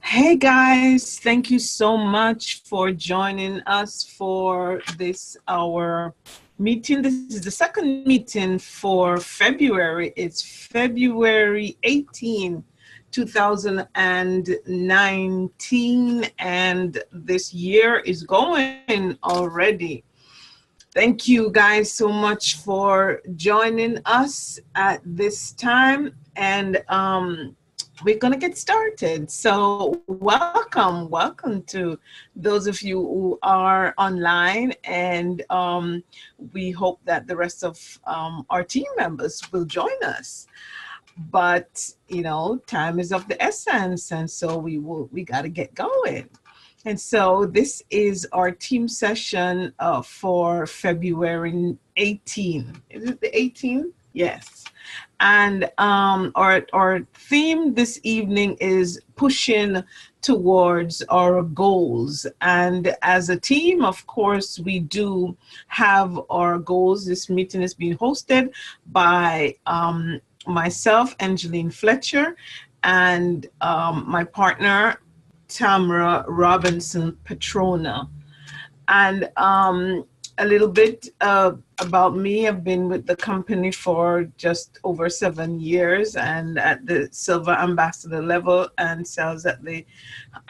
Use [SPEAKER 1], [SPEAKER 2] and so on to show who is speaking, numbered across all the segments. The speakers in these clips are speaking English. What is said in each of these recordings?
[SPEAKER 1] Hey guys, thank you so much for joining us for this our meeting. This is the second meeting for February. It's February 18, 2019, and this year is going already. Thank you guys so much for joining us at this time, and we're going to get started. So welcome to those of you who are online, and we hope that the rest of our team members will join us. But time is of the essence, and so we got to get going. And so this is our team session for February 18. Is it the 18th? Yes. And our theme this evening is pushing towards our goals. And as a team, of course, we do have our goals. This meeting is being hosted by myself, Angeline Fletcher, and my partner, Tamra Robinson Petrona. And a little bit about me. I've been with the company for just over 7 years, and at the Silver Ambassador level and sales at the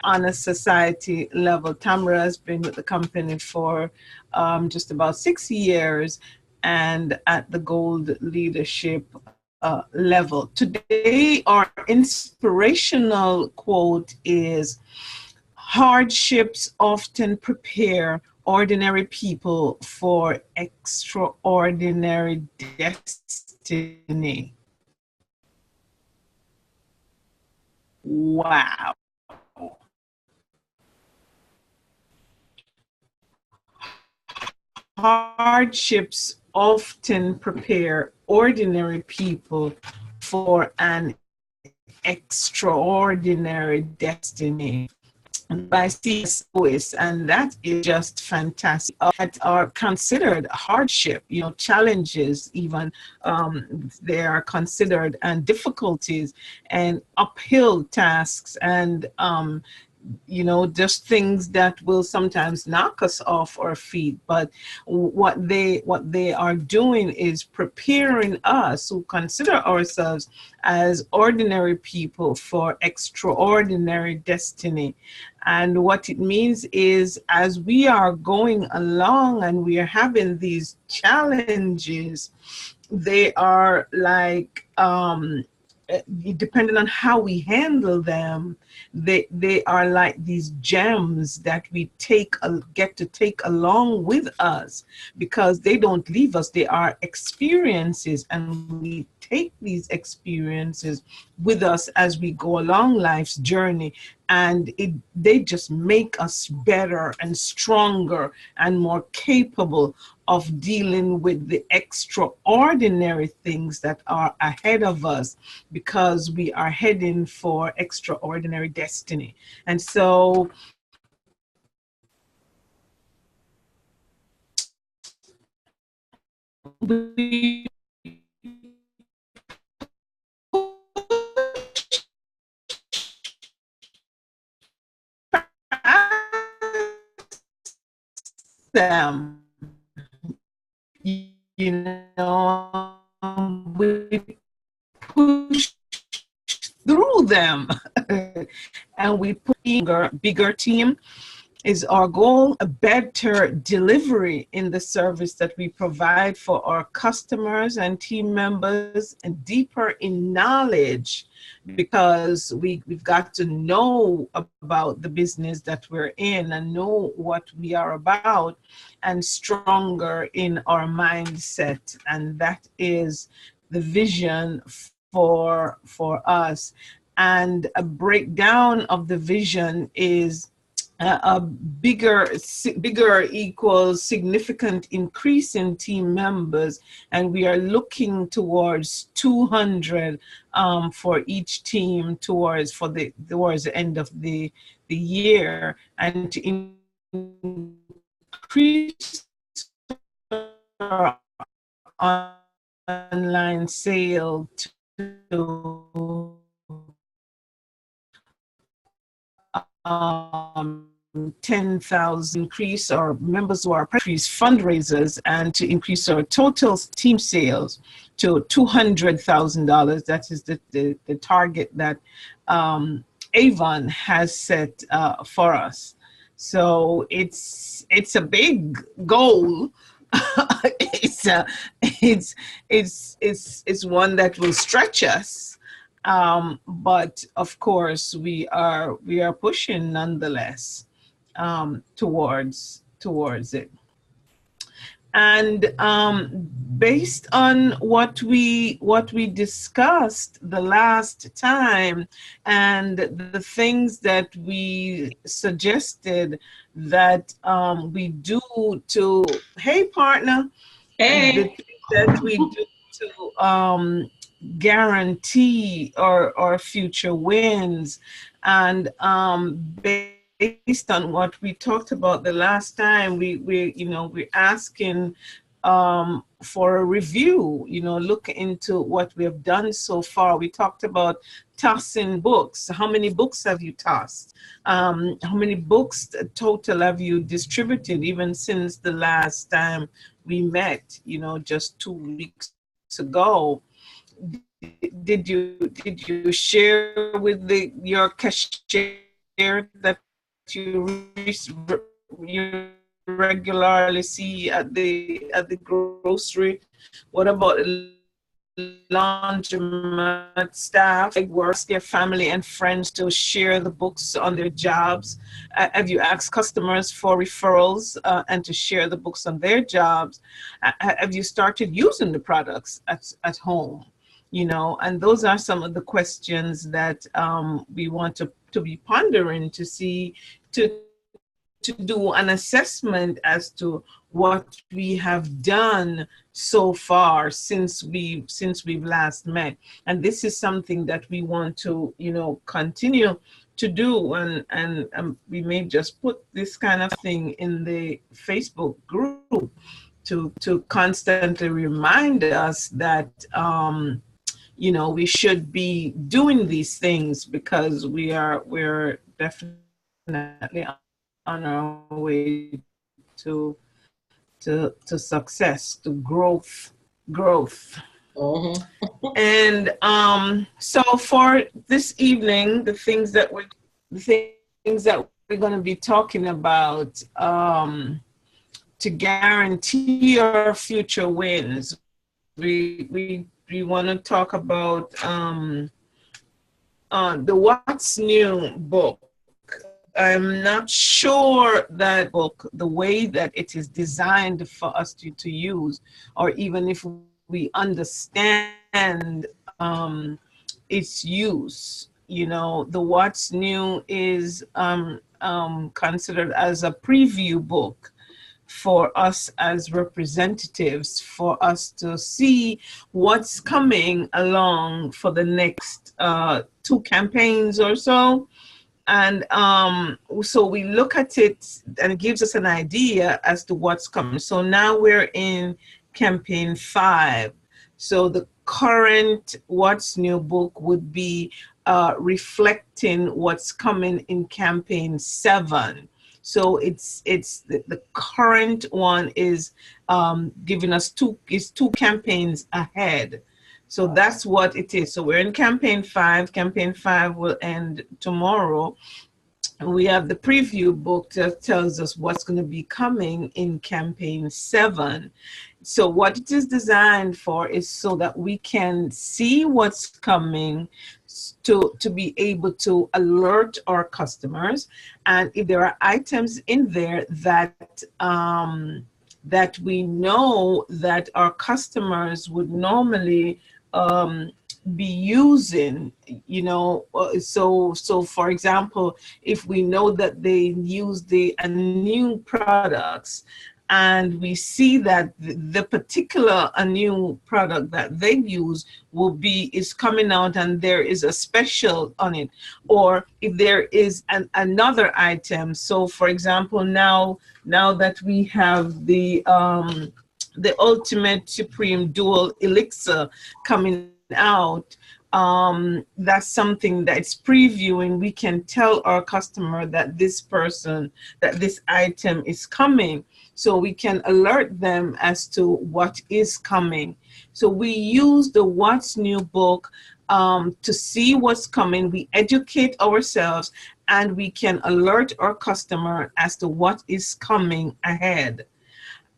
[SPEAKER 1] Honor Society level. Tamra has been with the company for just about 6 years, and at the Gold Leadership level. Today, our inspirational quote is, "Hardships often prepare ordinary people for extraordinary destiny." Wow. Hardships often prepare ordinary people for an extraordinary destiny. By C.S. Lewis, and that is just fantastic. That are considered hardship, challenges, even they are considered, and difficulties and uphill tasks, and just things that will sometimes knock us off our feet. But what they are doing is preparing us who consider ourselves as ordinary people for extraordinary destiny. And what it means is, as we are going along and we are having these challenges, they are like depending on how we handle them, they are like these gems that we get to take along with us, because they don't leave us. They are experiences, and we take these experiences with us as we go along life's journey, and they just make us better and stronger and more capable of dealing with the extraordinary things that are ahead of us, because we are heading for extraordinary destiny. And so we them, we push through them and we put bigger team is our goal, a better delivery in the service that we provide for our customers and team members, and deeper in knowledge, because we've got to know about the business that we're in and know what we are about, and stronger in our mindset. And that is the vision for us. And a breakdown of the vision is a bigger equals significant increase in team members, and we are looking towards 200 for each team towards the end of the year, and to increase our online sale to 10,000 increase our members who are increase fundraisers and to increase our total team sales to $200,000. That is the target that Avon has set for us. So it's a big goal. it's one that will stretch us, but of course we are pushing nonetheless towards it. And based on what we discussed the last time and the things that we suggested that we do to, hey partner,
[SPEAKER 2] Hey.
[SPEAKER 1] the things that we do to guarantee our future wins, and based on what we talked about the last time, we're asking for a review, look into what we have done so far. We talked about tossing books. How many books have you tossed? How many books total have you distributed even since the last time we met, just 2 weeks ago? Did you share with your cashier that you regularly see at the grocery? What about laundromat staff, like works their family and friends to share the books on their jobs? Have you asked customers for referrals and to share the books on their jobs? Have you started using the products at home? And those are some of the questions that we want to be pondering to see, to do an assessment as to what we have done so far since we've last met. And this is something that we want to continue to do, and we may just put this kind of thing in the Facebook group to constantly remind us that we should be doing these things, because we're definitely on our way to success, to growth. And so for this evening, the things that we're going to be talking about to guarantee our future wins, we want to talk about the What's New book. I'm not sure that book, the way that it is designed for us to use, or even if we understand its use. The What's New is considered as a preview book for us as representatives, for us to see what's coming along for the next 2 campaigns or so. And so we look at it, and it gives us an idea as to what's coming. So now we're in campaign 5. So the current What's New book would be reflecting what's coming in campaign 7. So it's the current one is giving us 2 campaigns ahead. So that's what it is. So we're in campaign 5. Campaign 5 will end tomorrow. We have the preview book that tells us what's going to be coming in campaign 7. So what it is designed for is so that we can see what's coming, to be able to alert our customers. And if there are items in there that that we know that our customers would normally be using, so for example, if we know that they use the new products, and we see that the particular new product that they use is coming out and there is a special on it, or if there is another item. So for example, now that we have the Ultimate Supreme Dual Elixir coming out, that's something that's previewing. We can tell our customer that this item is coming, so we can alert them as to what is coming. So we use the What's New book to see what's coming. We educate ourselves, and we can alert our customer as to what is coming ahead.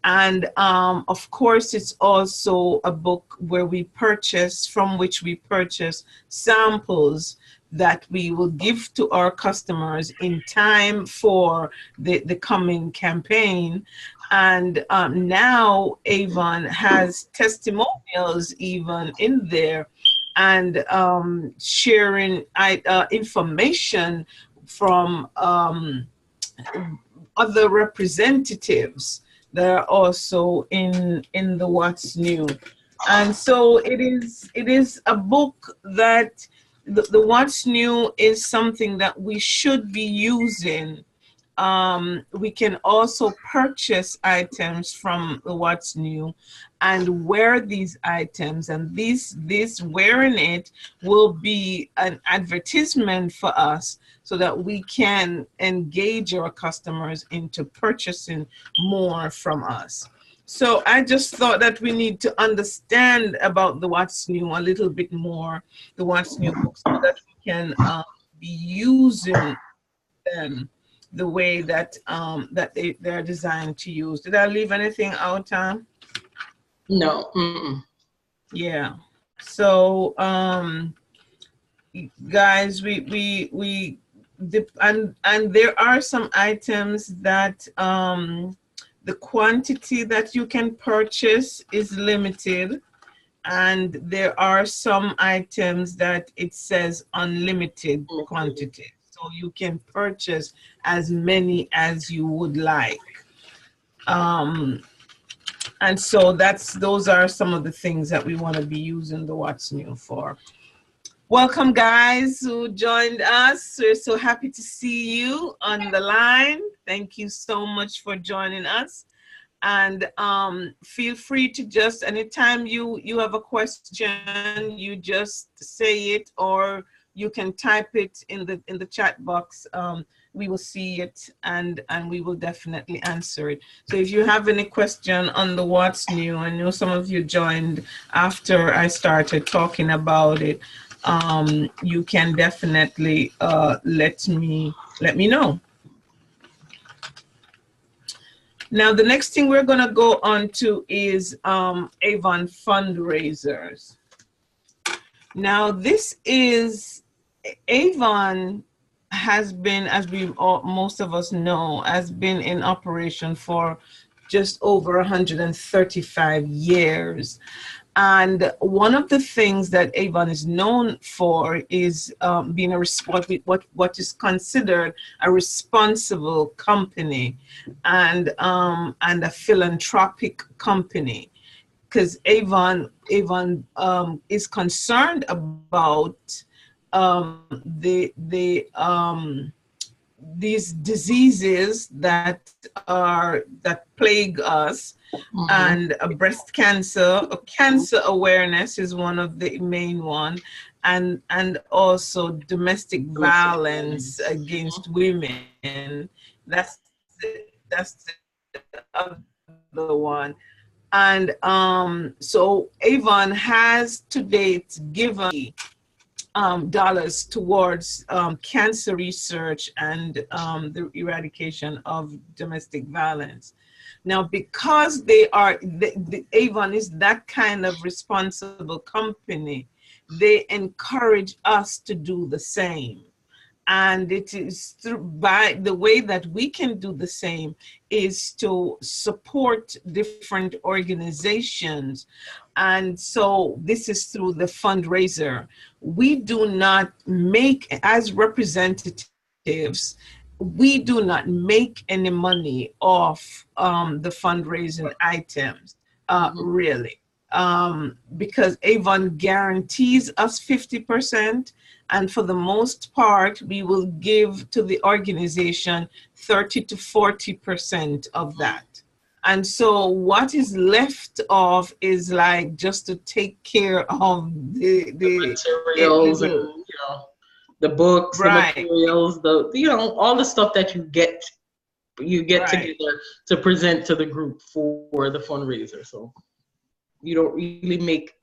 [SPEAKER 1] And of course, it's also a book where from which we purchase samples that we will give to our customers in time for the coming campaign. And now Avon has testimonials even in there, and sharing information from other representatives that are also in the What's New. And so it is a book that the What's New is something that we should be using. We can also purchase items from the What's New and wear these items, and this wearing it will be an advertisement for us, so that we can engage our customers into purchasing more from us. So I just thought that we need to understand about the What's New a little bit more, the What's New books, so that we can be using them the way that they're designed to use. Did I leave anything out, Tom?
[SPEAKER 2] No. Mm-mm.
[SPEAKER 1] Yeah. So guys, and there are some items that the quantity that you can purchase is limited, and there are some items that it says unlimited quantity, so you can purchase as many as you would like. And so those are some of the things that we want to be using the What's New for. Welcome, guys who joined us. We're so happy to see you on the line. Thank you so much for joining us. And feel free to just, anytime you have a question, you just say it, or you can type it in the chat box. We will see it, and we will definitely answer it. So if you have any question on the What's New, I know some of you joined after I started talking about it, you can definitely let me know. Now, the next thing we're going to go on to is Avon fundraisers. Now, this is Avon has been, as most of us know, has been in operation for just over 135 years. And one of the things that Avon is known for is being what is considered a responsible company and a philanthropic company, because Avon is concerned about these diseases that plague us. Mm-hmm. And breast cancer, cancer awareness is one of the main one, and also domestic violence against women. That's the other one. And so Avon has to date given dollars towards cancer research and the eradication of domestic violence. Now, because the Avon is that kind of responsible company, they encourage us to do the same. And it is by the way that we can do the same is to support different organizations. And so this is through the fundraiser. We do not make, as representatives, we do not make any money off the fundraising items, really. Because Avon guarantees us 50%, and for the most part, we will give to the organization 30 to 40% of that. And so what is left of is like just to take care of
[SPEAKER 2] The materials and,
[SPEAKER 1] the
[SPEAKER 2] the books, the
[SPEAKER 1] right,
[SPEAKER 2] materials, all the stuff that you get
[SPEAKER 1] right,
[SPEAKER 2] together to present to the group for the fundraiser. So you don't really make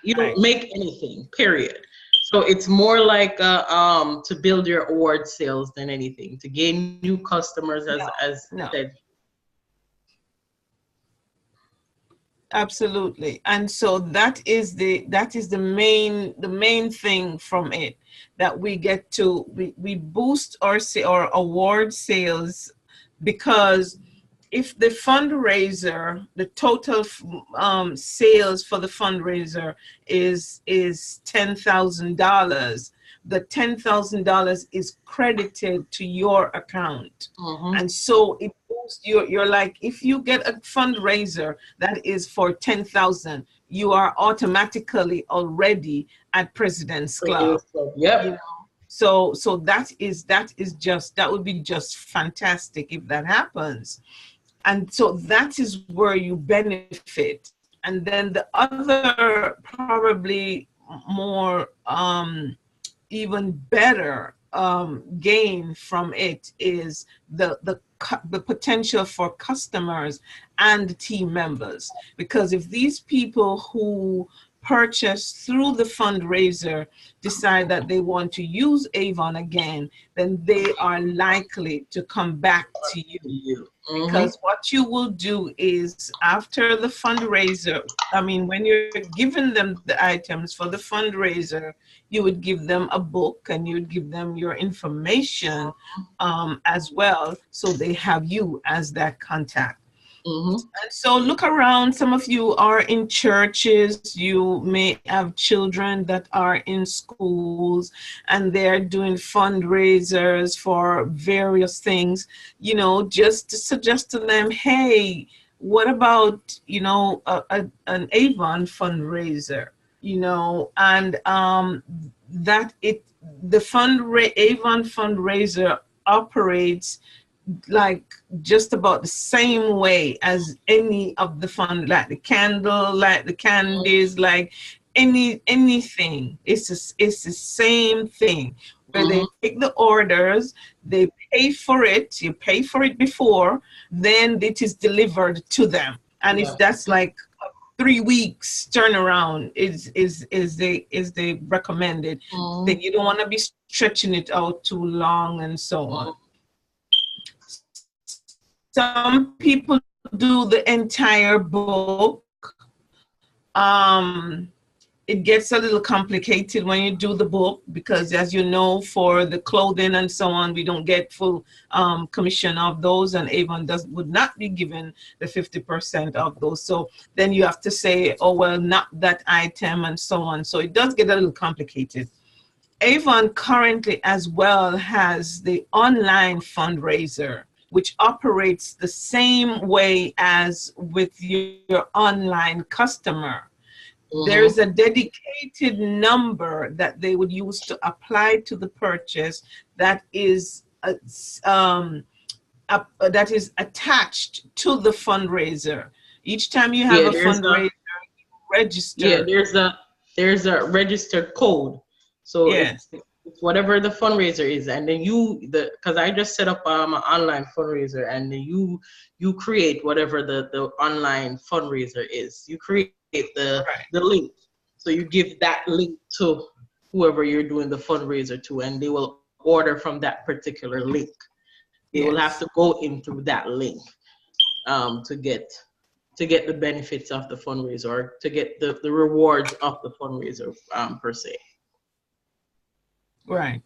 [SPEAKER 2] you don't
[SPEAKER 1] right.
[SPEAKER 2] make anything, period. So it's more like to build your award sales than anything, to gain new customers,
[SPEAKER 1] No,
[SPEAKER 2] as
[SPEAKER 1] no.
[SPEAKER 2] said.
[SPEAKER 1] Absolutely. And so that is the main thing from it, that we get to we boost our award sales, because if the fundraiser, the total sales for the fundraiser is $10,000, the $10,000 is credited to your account. And so it boosts you're like, if you get a fundraiser that is for 10,000, you are automatically already at President's Club. You
[SPEAKER 2] Yep.
[SPEAKER 1] know, so that would be just fantastic if that happens. And so that is where you benefit. And then the other, probably more even better gain from it is the potential for customers and team members. Because if these people who purchase through the fundraiser decide that they want to use Avon again, then they are likely to come back to you. Because what you will do is, after the fundraiser, I mean, when you're giving them the items for the fundraiser, you would give them a book and you would give them your information as well, so they have you as that contact. And so look around. Some of you are in churches. You may have children that are in schools and they're doing fundraisers for various things. Just to suggest to them, hey, what about, an Avon fundraiser? And the Avon fundraiser operates like just about the same way as any of the fun, like the candle, like the candies, like anything. It's the same thing, where they take the orders, they pay for it, you pay for it before, then it is delivered to them. And that's like 3 weeks turnaround is the recommended. That you don't want to be stretching it out too long and so on. Some people do the entire book. It gets a little complicated when you do the book, because, as you know, for the clothing and so on, we don't get full commission of those, and Avon would not be given the 50% of those. So then you have to say, oh, well, not that item and so on. So it does get a little complicated. Avon currently as well has the online fundraiser, which operates the same way as with your online customer. There's a dedicated number that they would use to apply to the purchase that is attached to the fundraiser. Each time you have a fundraiser, you register.
[SPEAKER 2] Yeah, there's a registered code. So
[SPEAKER 1] yes,
[SPEAKER 2] it's whatever the fundraiser is, and then because I just set up an online fundraiser, and then you create whatever the online fundraiser is. You create the link. So you give that link to whoever you're doing the fundraiser to, and they will order from that particular link. They will have to go in through that link to get the benefits of the fundraiser, or to get the rewards of the fundraiser per se.
[SPEAKER 1] Right.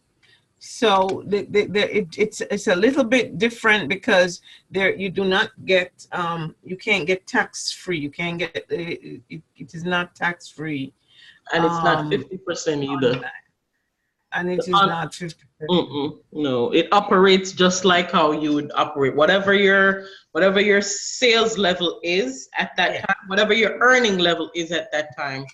[SPEAKER 1] So it's a little bit different, because there you do not get you can't get tax free. You can't get it is not tax free,
[SPEAKER 2] and it's not 50% either.
[SPEAKER 1] And it is not 50%.
[SPEAKER 2] No, it operates just like how you would operate. Whatever your sales level is at that time, whatever your earning level is at that time,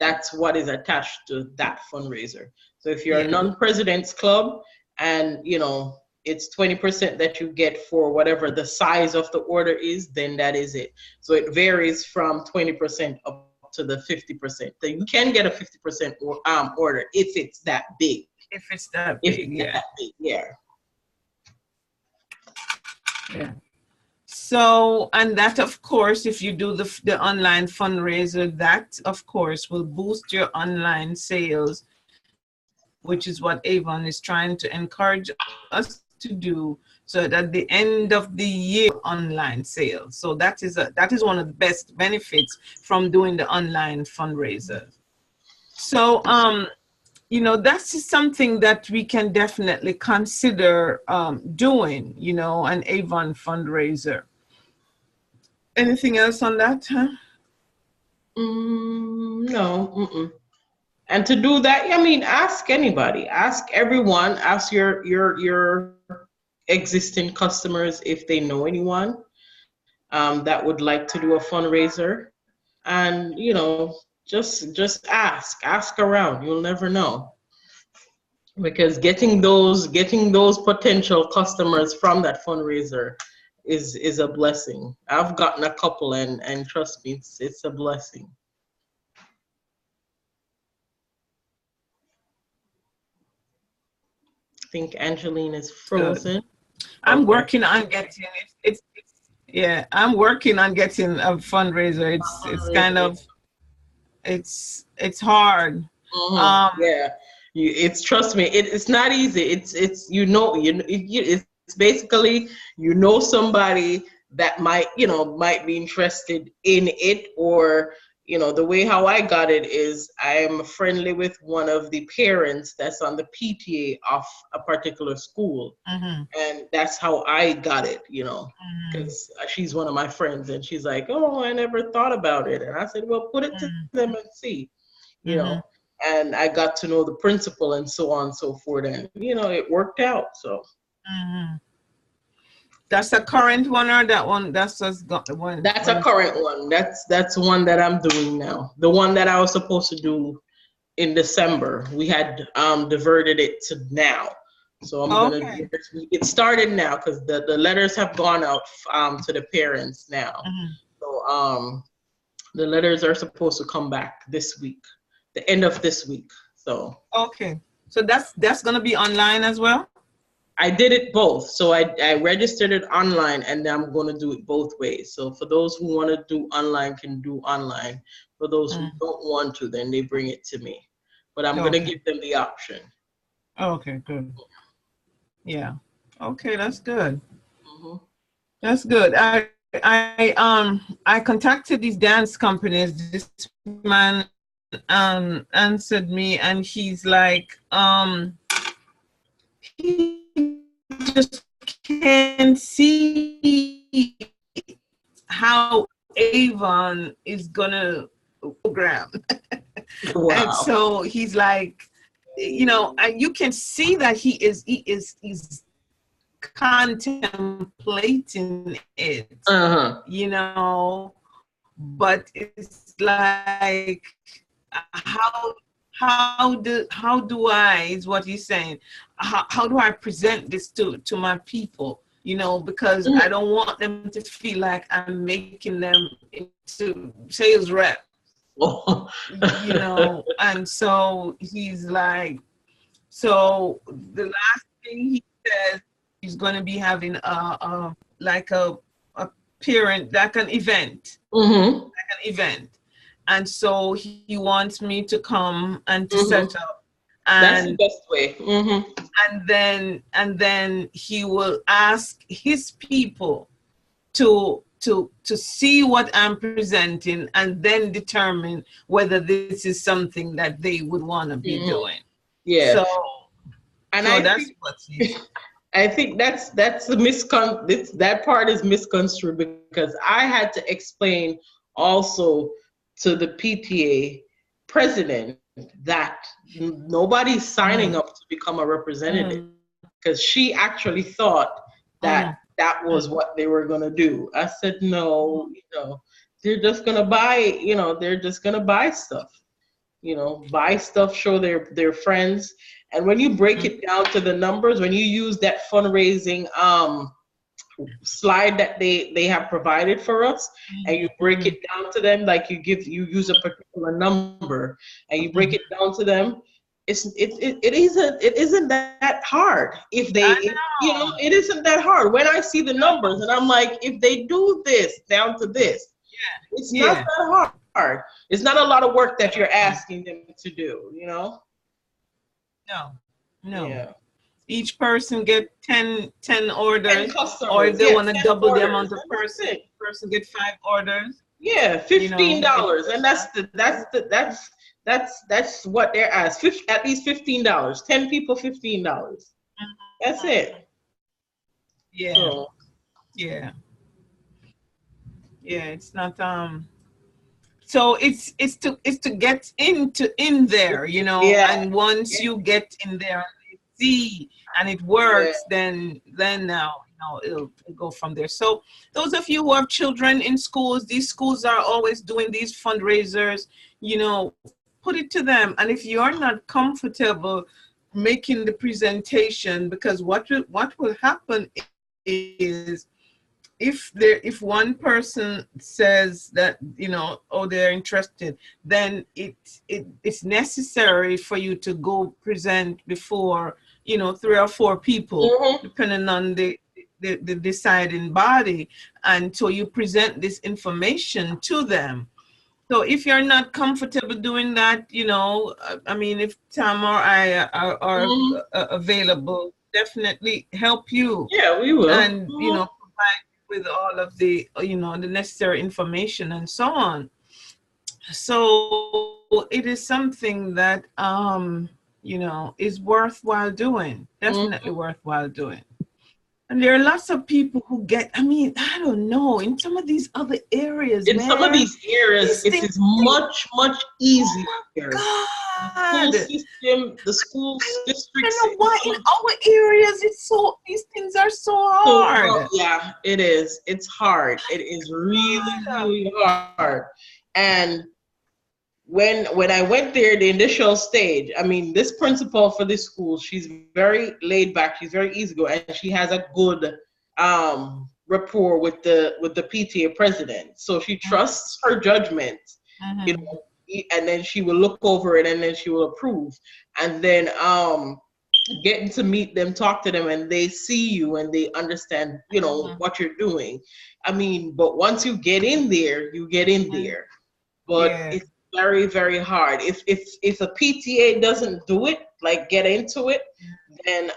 [SPEAKER 2] that's what is attached to that fundraiser. So if you're a non-president's club, and it's 20% that you get for whatever the size of the order is, then that is it. So it varies from 20% up to the 50%. So you can get a 50% order if it's that big.
[SPEAKER 1] If it's that
[SPEAKER 2] If
[SPEAKER 1] big,
[SPEAKER 2] it's
[SPEAKER 1] yeah.
[SPEAKER 2] that big, yeah.
[SPEAKER 1] Yeah. So, and that, of course, if you do the online fundraiser, that, of course, will boost your online sales, which is what Avon is trying to encourage us to do. So that at the end of the year, online sales. So that is one of the best benefits from doing the online fundraiser. So, you know, that's something that we can definitely consider doing, you know, an Avon fundraiser. Anything else on that? Huh?
[SPEAKER 2] No. Mm-mm. And to do that, I mean, ask anybody, ask everyone, ask your existing customers if they know anyone that would like to do a fundraiser, and you know, just ask around. You'll never know, because getting those potential customers from that fundraiser is a blessing. I've gotten a couple, and trust me, it's a blessing. I think Angeline is
[SPEAKER 1] Good.
[SPEAKER 2] frozen.
[SPEAKER 1] I'm
[SPEAKER 2] Okay.
[SPEAKER 1] working on getting it. Yeah, I'm working on getting a fundraiser. It's kind
[SPEAKER 2] Fundraiser.
[SPEAKER 1] of it's hard.
[SPEAKER 2] Mhm.
[SPEAKER 1] Um,
[SPEAKER 2] Yeah, it's trust me, it's not easy. It's it's basically somebody that might be interested in it, or the way how I got it is I am friendly with one of the parents that's on the PTA of a particular school,
[SPEAKER 1] mhm,
[SPEAKER 2] and that's how I got it.
[SPEAKER 1] mhm,
[SPEAKER 2] Because she's one of my friends, and she's like, "Oh, I never thought about it," and I said, "Well, put it to them and see." you
[SPEAKER 1] mhm,
[SPEAKER 2] know, and I got to know the principal and so on and so forth. And, it worked out. So
[SPEAKER 1] mhm. That's the current one or that one? That's just got the one
[SPEAKER 2] that's a
[SPEAKER 1] when.
[SPEAKER 2] current one. That's one that I'm doing now. The one that I was supposed to do in December, we had diverted it to now. So I'm gonna
[SPEAKER 1] Okay.
[SPEAKER 2] it started now because the letters have gone out to the parents now.
[SPEAKER 1] Mhm.
[SPEAKER 2] So the letters are supposed to come back this week, the end of this week. So
[SPEAKER 1] Okay. So that's gonna be online as well.
[SPEAKER 2] I did it both. So I registered it online, and I'm going to do it both ways. So for those who want to do online can do online. For those who
[SPEAKER 1] Mm.
[SPEAKER 2] don't want to, then they bring it to me. But I'm going to
[SPEAKER 1] Okay.
[SPEAKER 2] give them the option.
[SPEAKER 1] Okay. Good. Yeah. Okay. That's good.
[SPEAKER 2] Hmm.
[SPEAKER 1] That's good. I contacted these dance companies. This man answered me, and he's like, he just can't see how Avon is gonna program. And
[SPEAKER 2] Wow.
[SPEAKER 1] so he's like, you can see that he's contemplating it,
[SPEAKER 2] Uh-huh.
[SPEAKER 1] but it's like, how how do I, is what he's saying, how do I present this to my people, because I
[SPEAKER 2] Mhm.
[SPEAKER 1] don't want them to feel like I'm making them into sales rep,
[SPEAKER 2] Oh.
[SPEAKER 1] and so he's like, so the last thing he says, he's going to be having like a parent, like an event,
[SPEAKER 2] Hmm.
[SPEAKER 1] and so he wants me to come and to
[SPEAKER 2] Hmm.
[SPEAKER 1] set up,
[SPEAKER 2] That's the
[SPEAKER 1] and
[SPEAKER 2] best way. Hmm.
[SPEAKER 1] and then he will ask his people to see what I'm presenting, and then determine whether this is something that they would want to be
[SPEAKER 2] Hmm.
[SPEAKER 1] doing.
[SPEAKER 2] Yeah.
[SPEAKER 1] So
[SPEAKER 2] And
[SPEAKER 1] so
[SPEAKER 2] I
[SPEAKER 1] that's
[SPEAKER 2] think
[SPEAKER 1] what he's.
[SPEAKER 2] I think that's the that part is misconstrued, because I had to explain also to the PTA president that nobody's signing
[SPEAKER 1] Mm,
[SPEAKER 2] up to become a representative,
[SPEAKER 1] mm,
[SPEAKER 2] because she actually thought that
[SPEAKER 1] mm,
[SPEAKER 2] that was
[SPEAKER 1] mm,
[SPEAKER 2] what they were going to do. I said, no, they're just going to buy, they're just going to buy stuff, buy stuff, show their friends, And when you break it down to the numbers, when you use that fundraising slide that they have provided for us, and you break it down to them, like you use a particular number and you break it down to them, it isn't that hard. It isn't that hard. When I see the numbers and I'm like, if they do this down to this, it's not that hard. It's not a lot of work that you're asking them to do,
[SPEAKER 1] No.
[SPEAKER 2] Yeah.
[SPEAKER 1] Each person get 10 orders,
[SPEAKER 2] 10
[SPEAKER 1] or if they want to double
[SPEAKER 2] orders,
[SPEAKER 1] the amount of person get 5 orders.
[SPEAKER 2] Yeah, $15, and that's what they're asked. At least $15. 10 people, $15. That's it.
[SPEAKER 1] Yeah.
[SPEAKER 2] So.
[SPEAKER 1] Yeah. It's not So it's to get in there, and once you get in there and you see and it works, then now it'll go from there. So those of you who have children in schools, these schools are always doing these fundraisers, put it to them. And if you're not comfortable making the presentation, because what will happen is, if one person says that they're interested, then it's necessary for you to go present before 3 or 4 people, depending on the deciding body, and so you present this information to them. So if you're not comfortable doing that, if Tamra or I are available, definitely help you.
[SPEAKER 2] Yeah, we will.
[SPEAKER 1] And provide with all of the the necessary information and so on. So it is something that is worthwhile doing. Definitely worthwhile doing. And there are lots of people who get, I don't know, in some of these other areas.
[SPEAKER 2] Some of these areas, it is much, much easier.
[SPEAKER 1] God.
[SPEAKER 2] The school district.
[SPEAKER 1] I don't know why in our areas these things are so hard.
[SPEAKER 2] Yeah, it is. It's hard. It is really, really hard. And when I went there, the initial stage, this principal for this school, she's very laid back. She's very easygoing, and she has a good rapport with the PTA president. So she trusts her judgment, and then she will look over it, and then she will approve. And then getting to meet them, talk to them, and they see you and they understand, what you're doing. But once you get in there, you get in there. But it's very, very hard. If a PTA doesn't do it, like get into it, then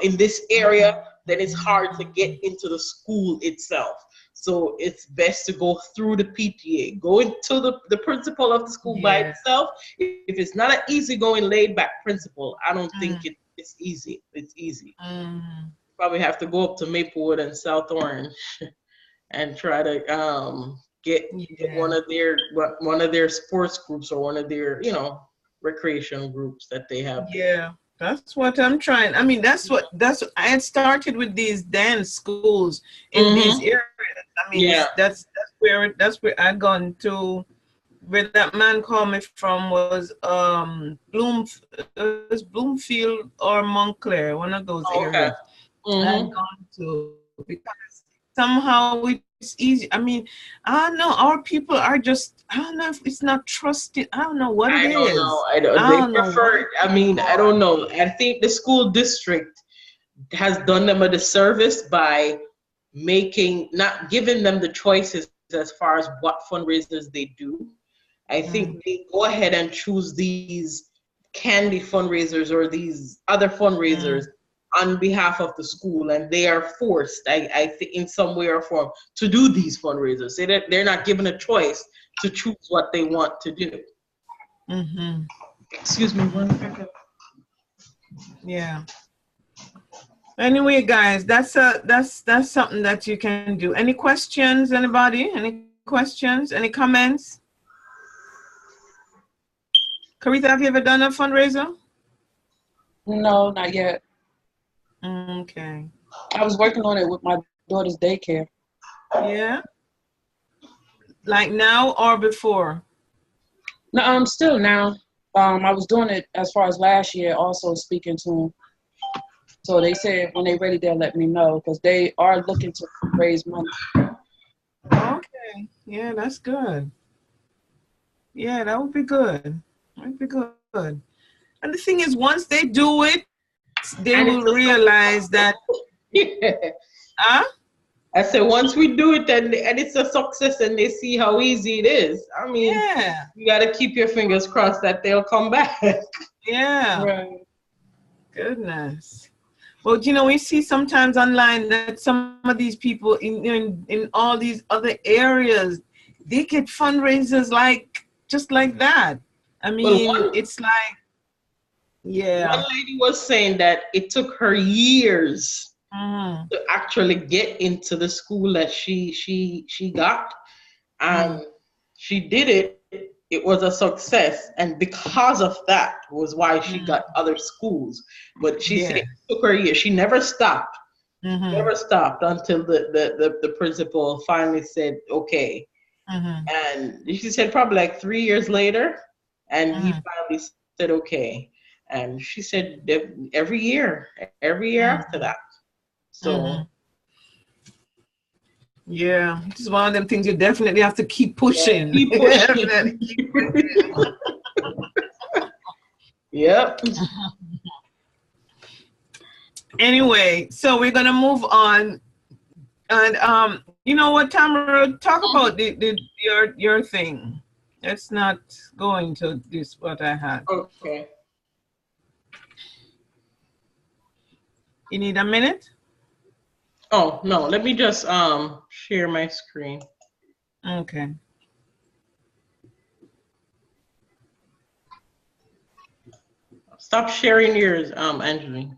[SPEAKER 2] in this area, then it's hard to get into the school itself. So it's best to go through the PTA, go into the principal of the school by itself. If it's not an easygoing, laid back principal, I don't think it's easy. It's easy. Probably have to go up to Maplewood and South Orange and try to get one of their sports groups or one of their recreation groups that they have.
[SPEAKER 1] That's what I'm trying. That's what I had started with these dance schools in these areas. That's where I gone to. Where that man called me from was Bloomfield or Montclair, one of those areas. I've gone to, because somehow it's easy. I don't know. Our people are just, I don't know if it's not trusted. I don't know what it is.
[SPEAKER 2] I don't know. They prefer, I don't know. I think the school district has done them a disservice by not giving them the choices as far as what fundraisers they do. I think they go ahead and choose these candy fundraisers or these other fundraisers on behalf of the school, and they are forced, I think, in some way or form, to do these fundraisers. They're not given a choice to choose what they want to do. Excuse me one second.
[SPEAKER 1] Yeah. Anyway, guys, that's something that you can do. Any questions, anybody? Any questions? Any comments? Caritha, have you ever done a fundraiser?
[SPEAKER 3] No, not yet.
[SPEAKER 1] Okay.
[SPEAKER 3] I was working on it with my daughter's daycare.
[SPEAKER 1] Yeah? Like now or before?
[SPEAKER 3] No, still now. I was doing it as far as last year, also speaking to them. So they said when they're ready, they'll let me know because they are looking to raise money.
[SPEAKER 1] Okay. Yeah, that's good. Yeah, that would be good. That would be good. And the thing is, once they do it, they
[SPEAKER 2] And
[SPEAKER 1] will realize that,
[SPEAKER 2] yeah.
[SPEAKER 1] huh?
[SPEAKER 2] I said once we do it and it's a success and they see how easy it is. I mean,
[SPEAKER 1] Yeah.
[SPEAKER 2] you got to keep your fingers crossed that they'll come back.
[SPEAKER 1] Yeah.
[SPEAKER 3] Right.
[SPEAKER 1] Goodness. Well, we see sometimes online that some of these people in all these other areas, they get fundraisers just like that. I
[SPEAKER 2] Well,
[SPEAKER 1] mean, it's like,
[SPEAKER 2] one
[SPEAKER 1] yeah.
[SPEAKER 2] lady was saying that it took her years
[SPEAKER 1] Mm,
[SPEAKER 2] to actually get into the school that she got, and
[SPEAKER 1] mm,
[SPEAKER 2] she did it. It was a success, and because of that was why she
[SPEAKER 1] mm,
[SPEAKER 2] got other schools. But she said
[SPEAKER 1] yeah.
[SPEAKER 2] it took her years. She never stopped.
[SPEAKER 1] Mm-hmm,
[SPEAKER 2] Never stopped until the principal finally said okay.
[SPEAKER 1] mm-hmm,
[SPEAKER 2] And she said probably like 3 years later, and he
[SPEAKER 1] mm-hmm,
[SPEAKER 2] finally said okay. And she said every year after that. So
[SPEAKER 1] mm-hmm. Yeah, it's just one of them things you definitely have to keep
[SPEAKER 2] yeah,
[SPEAKER 1] pushing.
[SPEAKER 2] keep
[SPEAKER 1] Definitely
[SPEAKER 2] pushing.
[SPEAKER 1] keep pushing.
[SPEAKER 2] Yep.
[SPEAKER 1] Anyway, so we're gonna move on, and you know what, Tamara, talk about your thing. Let's not go into this what I had.
[SPEAKER 2] Okay.
[SPEAKER 1] You need a minute?
[SPEAKER 2] Oh no, let me just share my screen.
[SPEAKER 1] Okay.
[SPEAKER 2] Stop sharing yours, Angeline.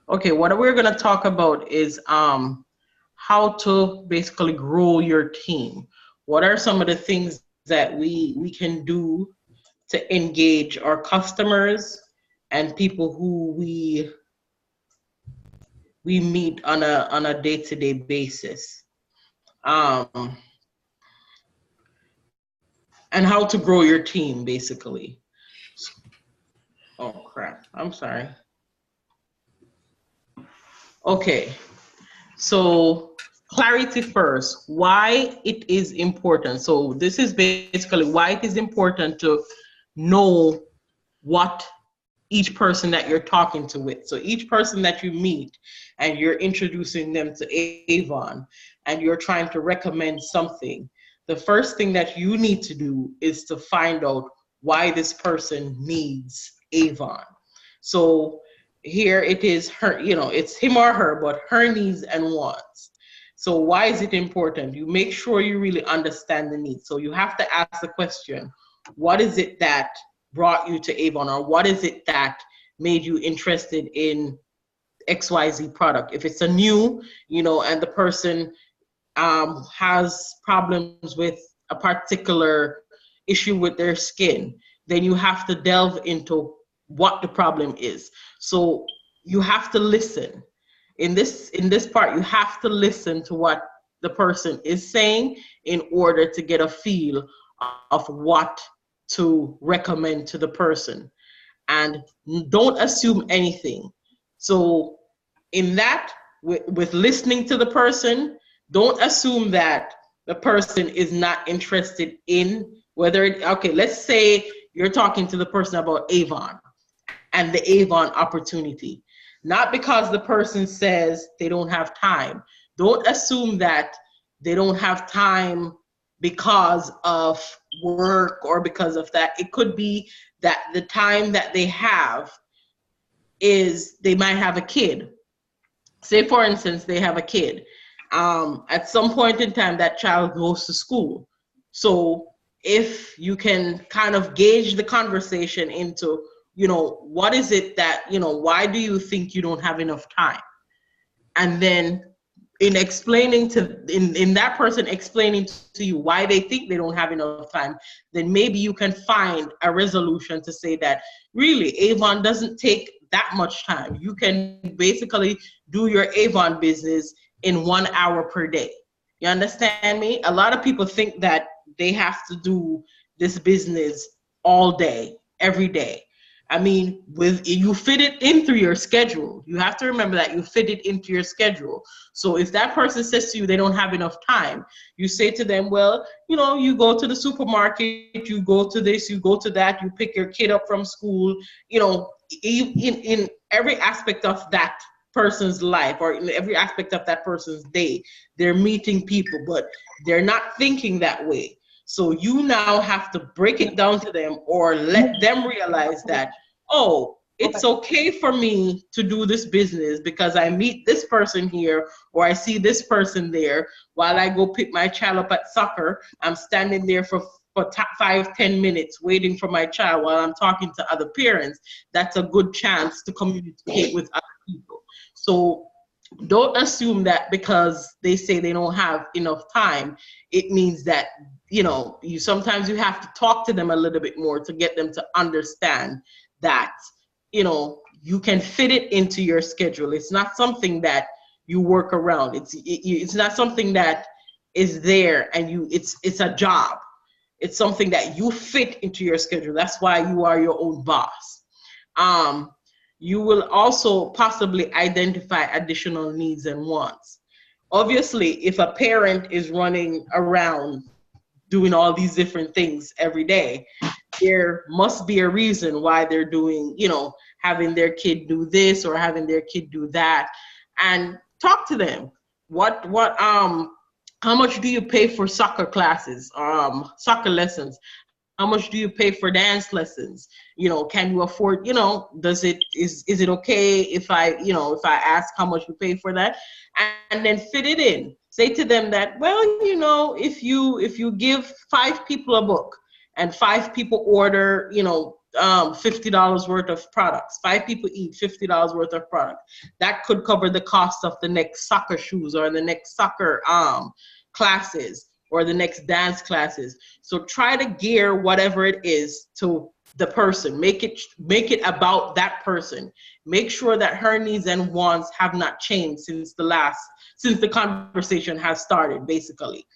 [SPEAKER 2] Okay, what we're gonna talk about is how to basically grow your team. What are some of the things that we can do to engage our customers and people who we meet on a day-to-day basis, um, and how to grow your team basically. Oh crap! I'm sorry. Okay, so clarity first. Why it is important. So this is basically why it is important to know what each person that you're talking to with. So each person that you meet and you're introducing them to Avon and you're trying to recommend something, the first thing that you need to do is to find out why this person needs Avon. So here it is her, it's him or her, but her needs and wants. So why is it important? You make sure you really understand the needs. So you have to ask the question, what is it that brought you to Avon, or what is it that made you interested in XYZ product? If it's a new, and the person has problems with a particular issue with their skin, then you have to delve into what the problem is. So you have to listen. In this part, you have to listen to what the person is saying in order to get a feel of what to recommend to the person. And don't assume anything. So in that, with listening to the person, don't assume that the person is not interested in okay, let's say you're talking to the person about Avon and the Avon opportunity. Not because the person says they don't have time. Don't assume that they don't have time because of work or because of that. It could be that the time that they have is they might have a kid. Say, for instance, they have a kid. At some point in time, that child goes to school. So if you can kind of gauge the conversation into, what is it that, why do you think you don't have enough time? And then in that person explaining to you why they think they don't have enough time, then maybe you can find a resolution to say that really Avon doesn't take that much time. You can basically do your Avon business in 1 hour per day. You understand me? A lot of people think that they have to do this business all day, every day. I mean, with you fit it into your schedule. You have to remember that you fit it into your schedule. So if that person says to you they don't have enough time, you say to them, well, you know, you go to the supermarket, you go to this, you go to that, you pick your kid up from school, you know, in every aspect of that person's life or in every aspect of that person's day, they're meeting people, but they're not thinking that way. So you now have to break it down to them or let them realize that, oh, it's okay for me to do this business because I meet this person here or I see this person there. While I go pick my child up at soccer, I'm standing there for 5-10 minutes waiting for my child while I'm talking to other parents. That's a good chance to communicate with other people. So don't assume that because they say they don't have enough time, it means that, you know, sometimes you have to talk to them a little bit more to get them to understand that, you know, you can fit it into your schedule. It's not something that you work around. It's not something that is there and it's a job. It's something that you fit into your schedule. That's why you are your own boss. You will also possibly identify additional needs and wants. Obviously, if a parent is running around doing all these different things every day, there must be a reason why they're doing, you know, having their kid do this or having their kid do that. And talk to them. How much do you pay for soccer classes, soccer lessons? How much do you pay for dance lessons? You know, can you afford, you know, is it okay if I ask how much you pay for that? And then fit it in. Say to them that, well, you know, if you give 5 people a book and 5 people order, you know, $50 worth of products, 5 people eat $50 worth of product, that could cover the cost of the next soccer shoes or the next soccer classes or the next dance classes. So try to gear whatever it is to the person. Make it about that person. Make sure that her needs and wants have not changed since the conversation has started, basically.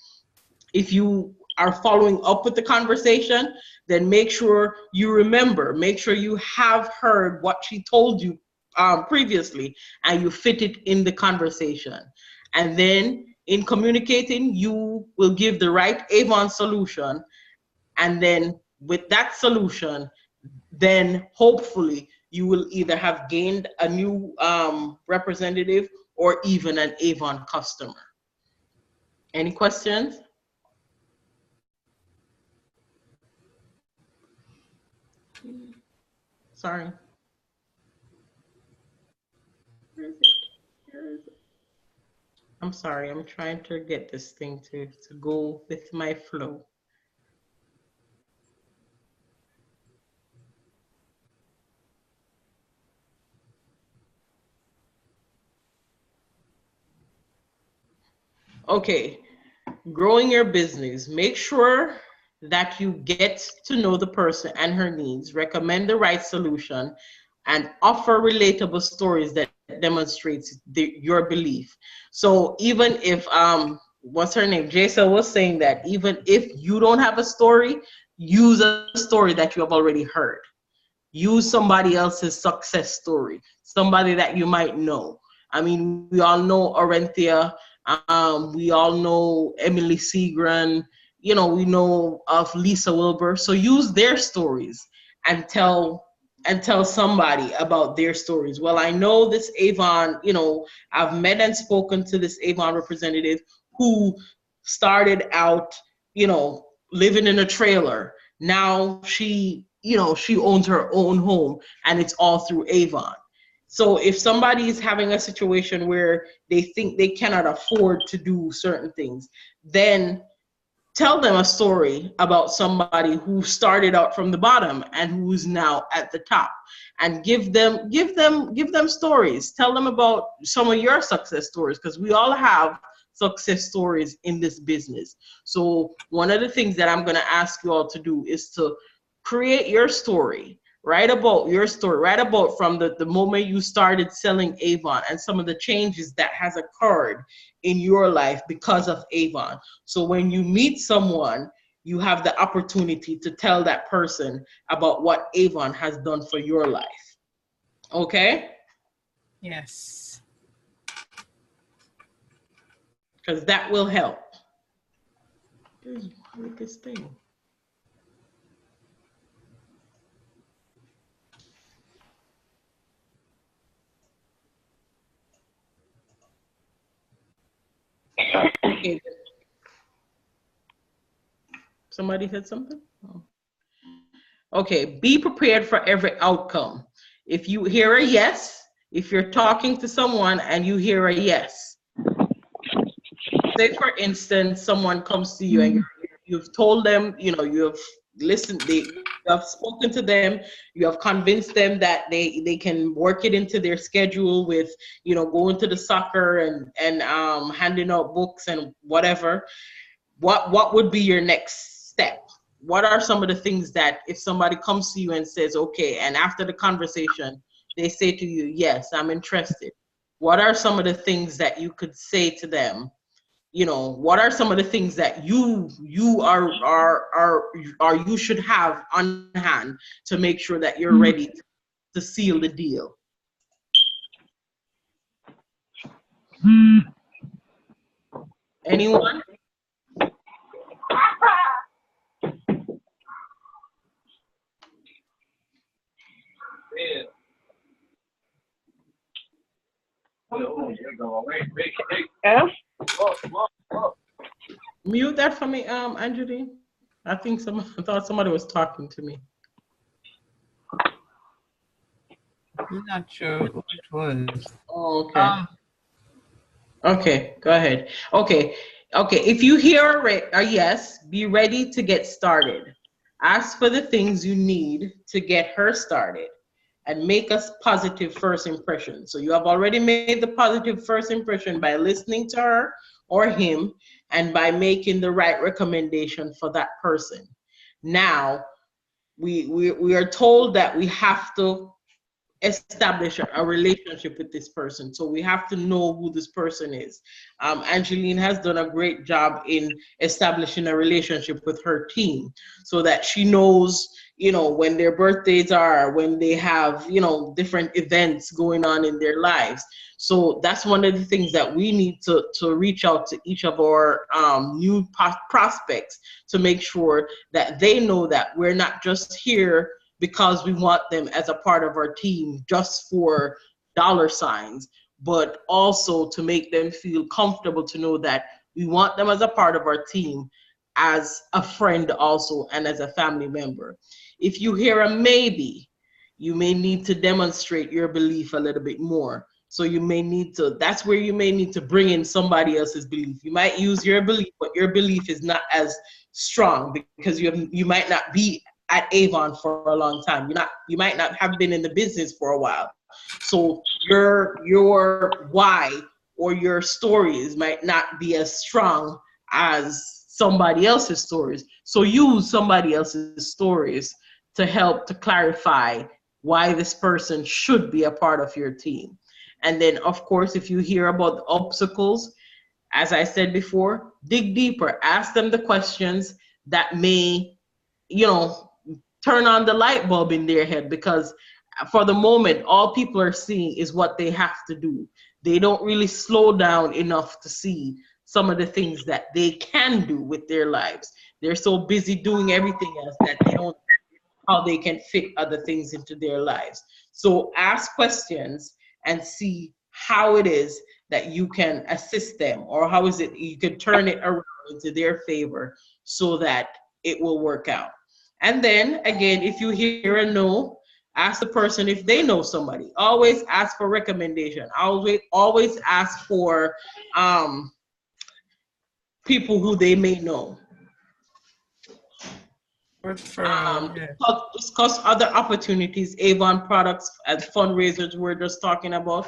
[SPEAKER 2] If you are following up with the conversation, then make sure you remember, make sure you have heard what she told you previously and you fit it in the conversation. And then in communicating, you will give the right Avon solution. And then with that solution, then hopefully you will either have gained a new representative or even an Avon customer. Any questions? Sorry. Where is it? Where is it? I'm sorry, I'm trying to get this thing to go with my flow. Okay, growing your business. Make sure that you get to know the person and her needs, recommend the right solution, and offer relatable stories that demonstrates your belief. So even if what's her name, Jason was saying that even if you don't have a story, use a story that you have already heard. Use somebody else's success story, somebody that you might know. I mean, we all know Orenthia, we all know Emily Seagren, you know, we know of Lisa Wilbur. So use their stories and tell somebody about their stories. Well, I know this Avon, you know, I've met and spoken to this Avon representative who started out, you know, living in a trailer. Now she, you know, she owns her own home and it's all through Avon. So if somebody is having a situation where they think they cannot afford to do certain things, then tell them a story about somebody who started out from the bottom and who's now at the top, and give them stories. Tell them about some of your success stories, because we all have success stories in this business. So one of the things that I'm going to ask you all to do is to create your story. Write about your story. Write about from the moment you started selling Avon and some of the changes that has occurred in your life because of Avon. So when you meet someone, you have the opportunity to tell that person about what Avon has done for your life. Okay?
[SPEAKER 1] Yes.
[SPEAKER 2] Because that will help. Look at this thing. Okay. Somebody said something? Oh. Okay, be prepared for every outcome. If you hear a yes, if you're talking to someone and you hear a yes, say for instance, someone comes to you and you've told them, you know, you have listened, you have spoken to them, you have convinced them that they can work it into their schedule with, you know, going to the soccer and handing out books and whatever. What would be your next step? What are some of the things that if somebody comes to you and says, okay, and after the conversation, they say to you, yes, I'm interested. What are some of the things that you could say to them? You know, what are some of the things that you you should have on hand to make sure that you're ready to seal the deal? Anyone? Mute that for me, Angeline. I thought somebody was talking to me.
[SPEAKER 1] I'm not sure who it was.
[SPEAKER 2] Oh, okay. Okay, go ahead. Okay, if you hear a yes, be ready to get started. Ask for the things you need to get her started and make a positive first impression. So you have already made the positive first impression by listening to her or him and by making the right recommendation for that person. Now, we are told that we have to establish a relationship with this person. So we have to know who this person is. Angeline has done a great job in establishing a relationship with her team so that she knows, you know, when their birthdays are, when they have, you know, different events going on in their lives. So that's one of the things that we need to reach out to each of our new prospects to make sure that they know that we're not just here because we want them as a part of our team just for dollar signs, but also to make them feel comfortable to know that we want them as a part of our team, as a friend also, and as a family member. If you hear a maybe, you may need to demonstrate your belief a little bit more. So you may need to, that's where you may need to bring in somebody else's belief. You might use your belief, but your belief is not as strong because you might not be at Avon for a long time. You might not have been in the business for a while. So your why or your stories might not be as strong as somebody else's stories. So use somebody else's stories to help to clarify why this person should be a part of your team. And then, of course, if you hear about the obstacles, as I said before, dig deeper. Ask them the questions that may, you know, turn on the light bulb in their head, because for the moment, all people are seeing is what they have to do. They don't really slow down enough to see some of the things that they can do with their lives. They're so busy doing everything else that they don't know how they can fit other things into their lives. So ask questions and see how it is that you can assist them, or how is it you can turn it around into their favor so that it will work out. And then again, if you hear a no, ask the person if they know somebody. Always ask for recommendation. Always ask for people who they may know. Discuss other opportunities, Avon products as fundraisers we're just talking about,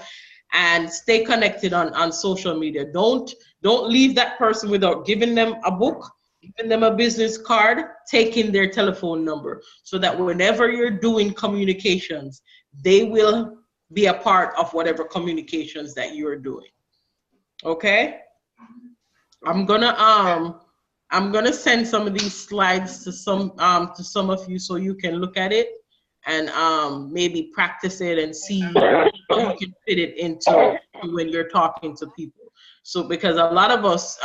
[SPEAKER 2] and stay connected on social media. Don't leave that person without giving them a book, giving them a business card, taking their telephone number, so that whenever you're doing communications, they will be a part of whatever communications that you're doing. Okay? I'm gonna I'm gonna send some of these slides to some of you so you can look at it and maybe practice it and see how you can fit it into when you're talking to people. So because a lot of us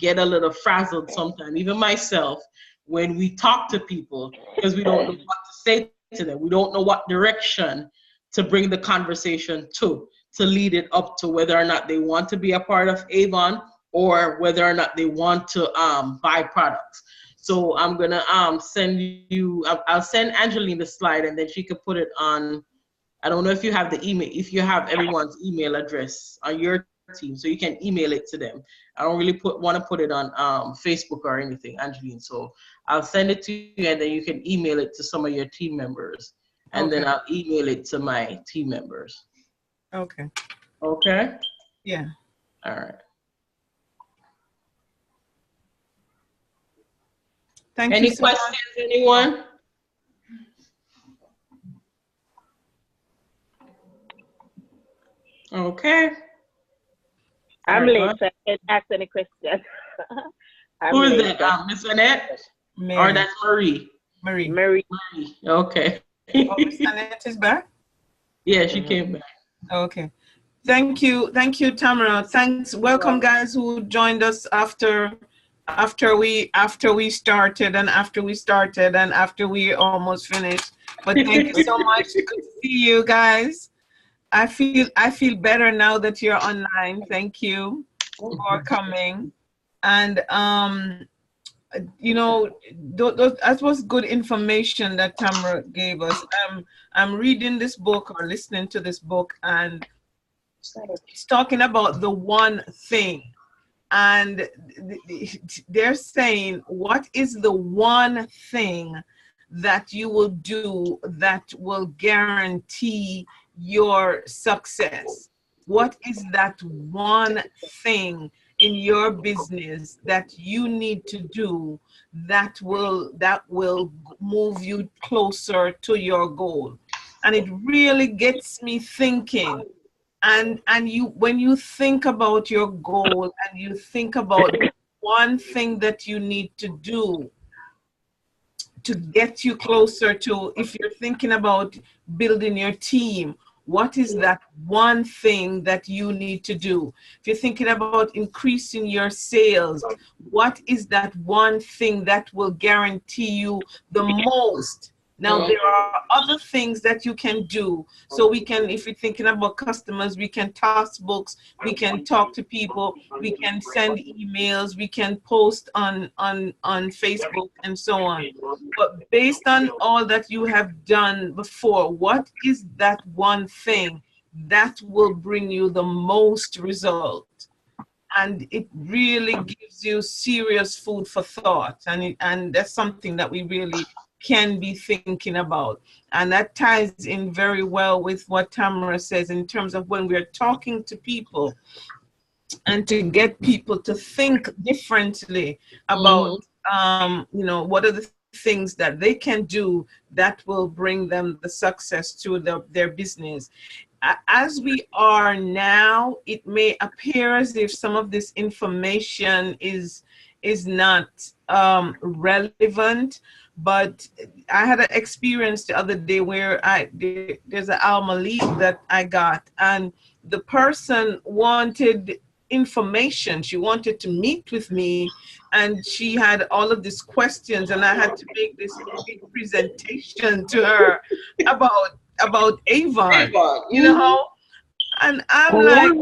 [SPEAKER 2] get a little frazzled sometimes, even myself, when we talk to people because we don't know what to say to them. We don't know what direction to bring the conversation to lead it up to whether or not they want to be a part of Avon or whether or not they want to buy products. So I'm gonna send you. I'll send Angeline the slide, and then she could put it on. I don't know if you have the email. If you have everyone's email address on your team, so you can email it to them. I don't really want to put it on Facebook or anything, Angeline. So I'll send it to you, and then you can email it to some of your team members, and then I'll email it to my team members.
[SPEAKER 1] Okay.
[SPEAKER 2] Okay.
[SPEAKER 1] Yeah.
[SPEAKER 2] All right.
[SPEAKER 1] Thank
[SPEAKER 2] Any
[SPEAKER 1] you so
[SPEAKER 2] questions,
[SPEAKER 1] much.
[SPEAKER 2] anyone? Okay.
[SPEAKER 4] I'm late, so I can't ask any questions.
[SPEAKER 2] Who is that? Miss Annette?
[SPEAKER 1] Mary.
[SPEAKER 2] Or that's Marie?
[SPEAKER 1] Marie.
[SPEAKER 4] Marie.
[SPEAKER 2] Okay.
[SPEAKER 1] Oh, Miss Annette is back?
[SPEAKER 2] Yeah, she came back.
[SPEAKER 1] Okay. Thank you, Tamra. Thanks. Welcome, guys who joined us after we started and after we almost finished. But thank you so much. Good to see you guys. I feel better now that you're online. Thank you for coming. And you know, that was good information that Tamra gave us. I'm reading this book or listening to this book, and it's talking about the one thing. And they're saying, what is the one thing that you will do that will guarantee your success? What is that one thing in your business that you need to do that will move you closer to your goal? And it really gets me thinking. And you, when you think about your goal and you think about one thing that you need to do to get you closer to, if you're thinking about building your team, what is that one thing that you need to do? If you're thinking about increasing your sales, what is that one thing that will guarantee you the most? Now, there are other things that you can do. So we can, if you're thinking about customers, we can toss books, we can talk to people, we can send emails, we can post on Facebook and so on. But based on all that you have done before, what is that one thing that will bring you the most result? And it really gives you serious food for thought. And that's something that we really can be thinking about. And that ties in very well with what Tamra says in terms of when we're talking to people and to get people to think differently about, you know, what are the things that they can do that will bring them the success to their business. As we are now, it may appear as if some of this information is not relevant, but I had an experience the other day where there's an Alma lead that I got, and the person wanted information. She wanted to meet with me, and she had all of these questions, and I had to make this big presentation to her about Avon, you know, and I'm like,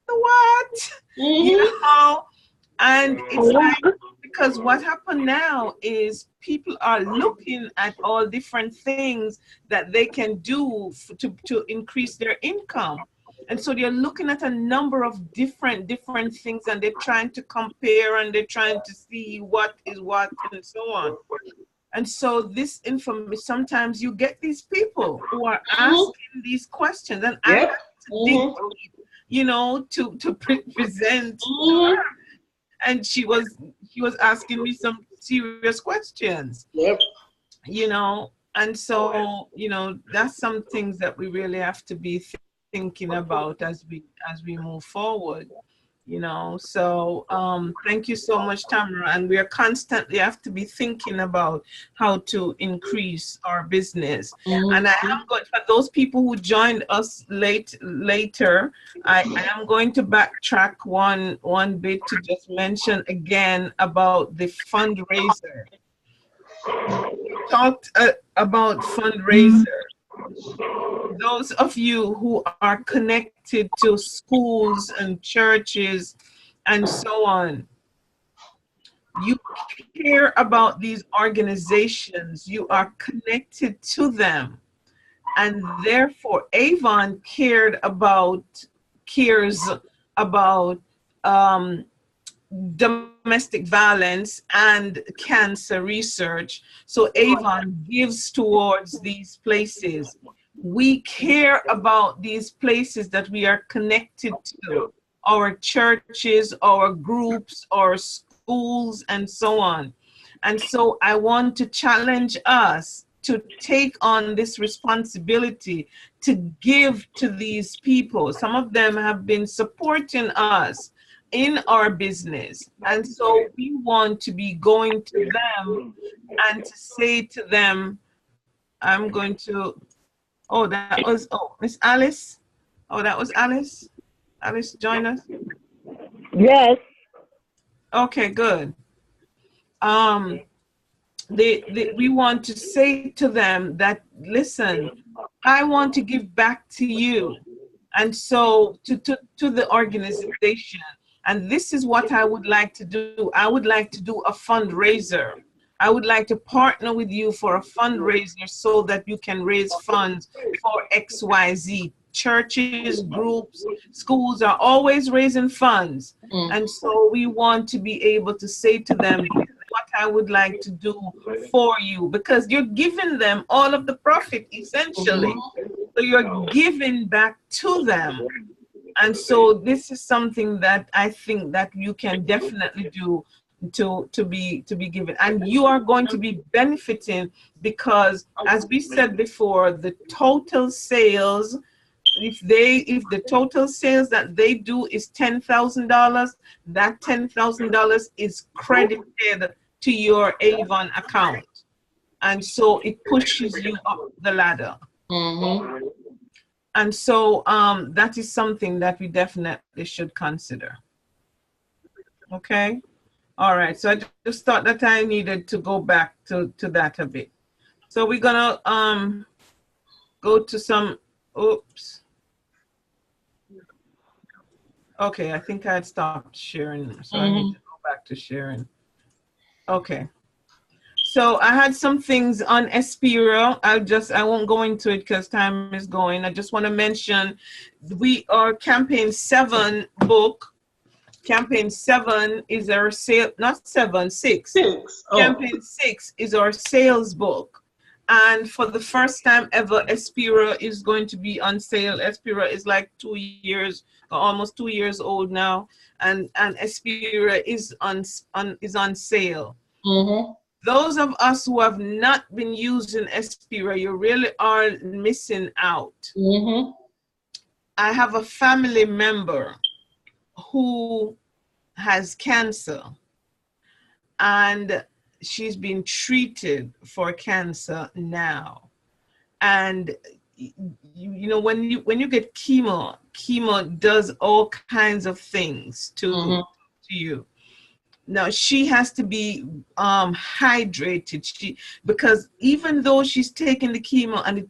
[SPEAKER 1] what? You know, and it's like, because what happened now is people are looking at all different things that they can do to increase their income. And so they're looking at a number of different things, and they're trying to compare, and they're trying to see what is what and so on. And so this information, sometimes you get these people who are asking these questions, and I have to dig deep, you know, to present to her. And she was asking me some serious questions. You know, and so, you know, that's some things that we really have to be thinking about as we move forward. you know. So thank you so much, Tamara. And we are constantly have to be thinking about how to increase our business. And I am going, for those people who joined us later, I am going to backtrack one bit to just mention again about the fundraiser. Talked about fundraiser. Those of you who are connected to schools and churches and so on, you care about these organizations, you are connected to them, and therefore Avon cares about domestic violence and cancer research. So Avon gives towards these places. We care about these places that we are connected to, our churches, our groups, our schools, and so on. And so I want to challenge us to take on this responsibility to give to these people. Some of them have been supporting us in our business. And so we want to be going to them and to say to them, I'm going to, oh, that was, oh, Miss Alice. Oh, that was Alice. Alice, join us.
[SPEAKER 4] Yes.
[SPEAKER 1] Okay, good. We want to say to them that, listen, I want to give back to you. And so to the organization. And this is what I would like to do. I would like to do a fundraiser. I would like to partner with you for a fundraiser so that you can raise funds for XYZ. Churches, groups, schools are always raising funds. And so we want to be able to say to them, this is what I would like to do for you, because you're giving them all of the profit essentially. So you're giving back to them. And so this is something that I think that you can definitely do to be given, and you are going to be benefiting, because as we said before, the total sales, if the total sales that they do is $10,000, that $10,000 is credited to your Avon account, and so it pushes you up the ladder. And so that is something that we definitely should consider. Okay. All right. So I just thought that I needed to go back to that a bit. So we're gonna go to some, oops. Okay, I think I had stopped sharing, so I need to go back to sharing. Okay. So I had some things on Espira. I won't go into it because time is going. I just want to mention we are campaign 7 book. Campaign 7 is our sale, not 7, 6. Oh. Campaign 6 is our sales book. And for the first time ever, Espira is going to be on sale. Espira is like 2 years, almost 2 years old now. And Espira is on sale. Those of us who have not been using Espira, you really are missing out. I have a family member who has cancer, and she's been treated for cancer now. And you know, when you get chemo does all kinds of things to you. Now she has to be hydrated. Because even though she's taking the chemo and the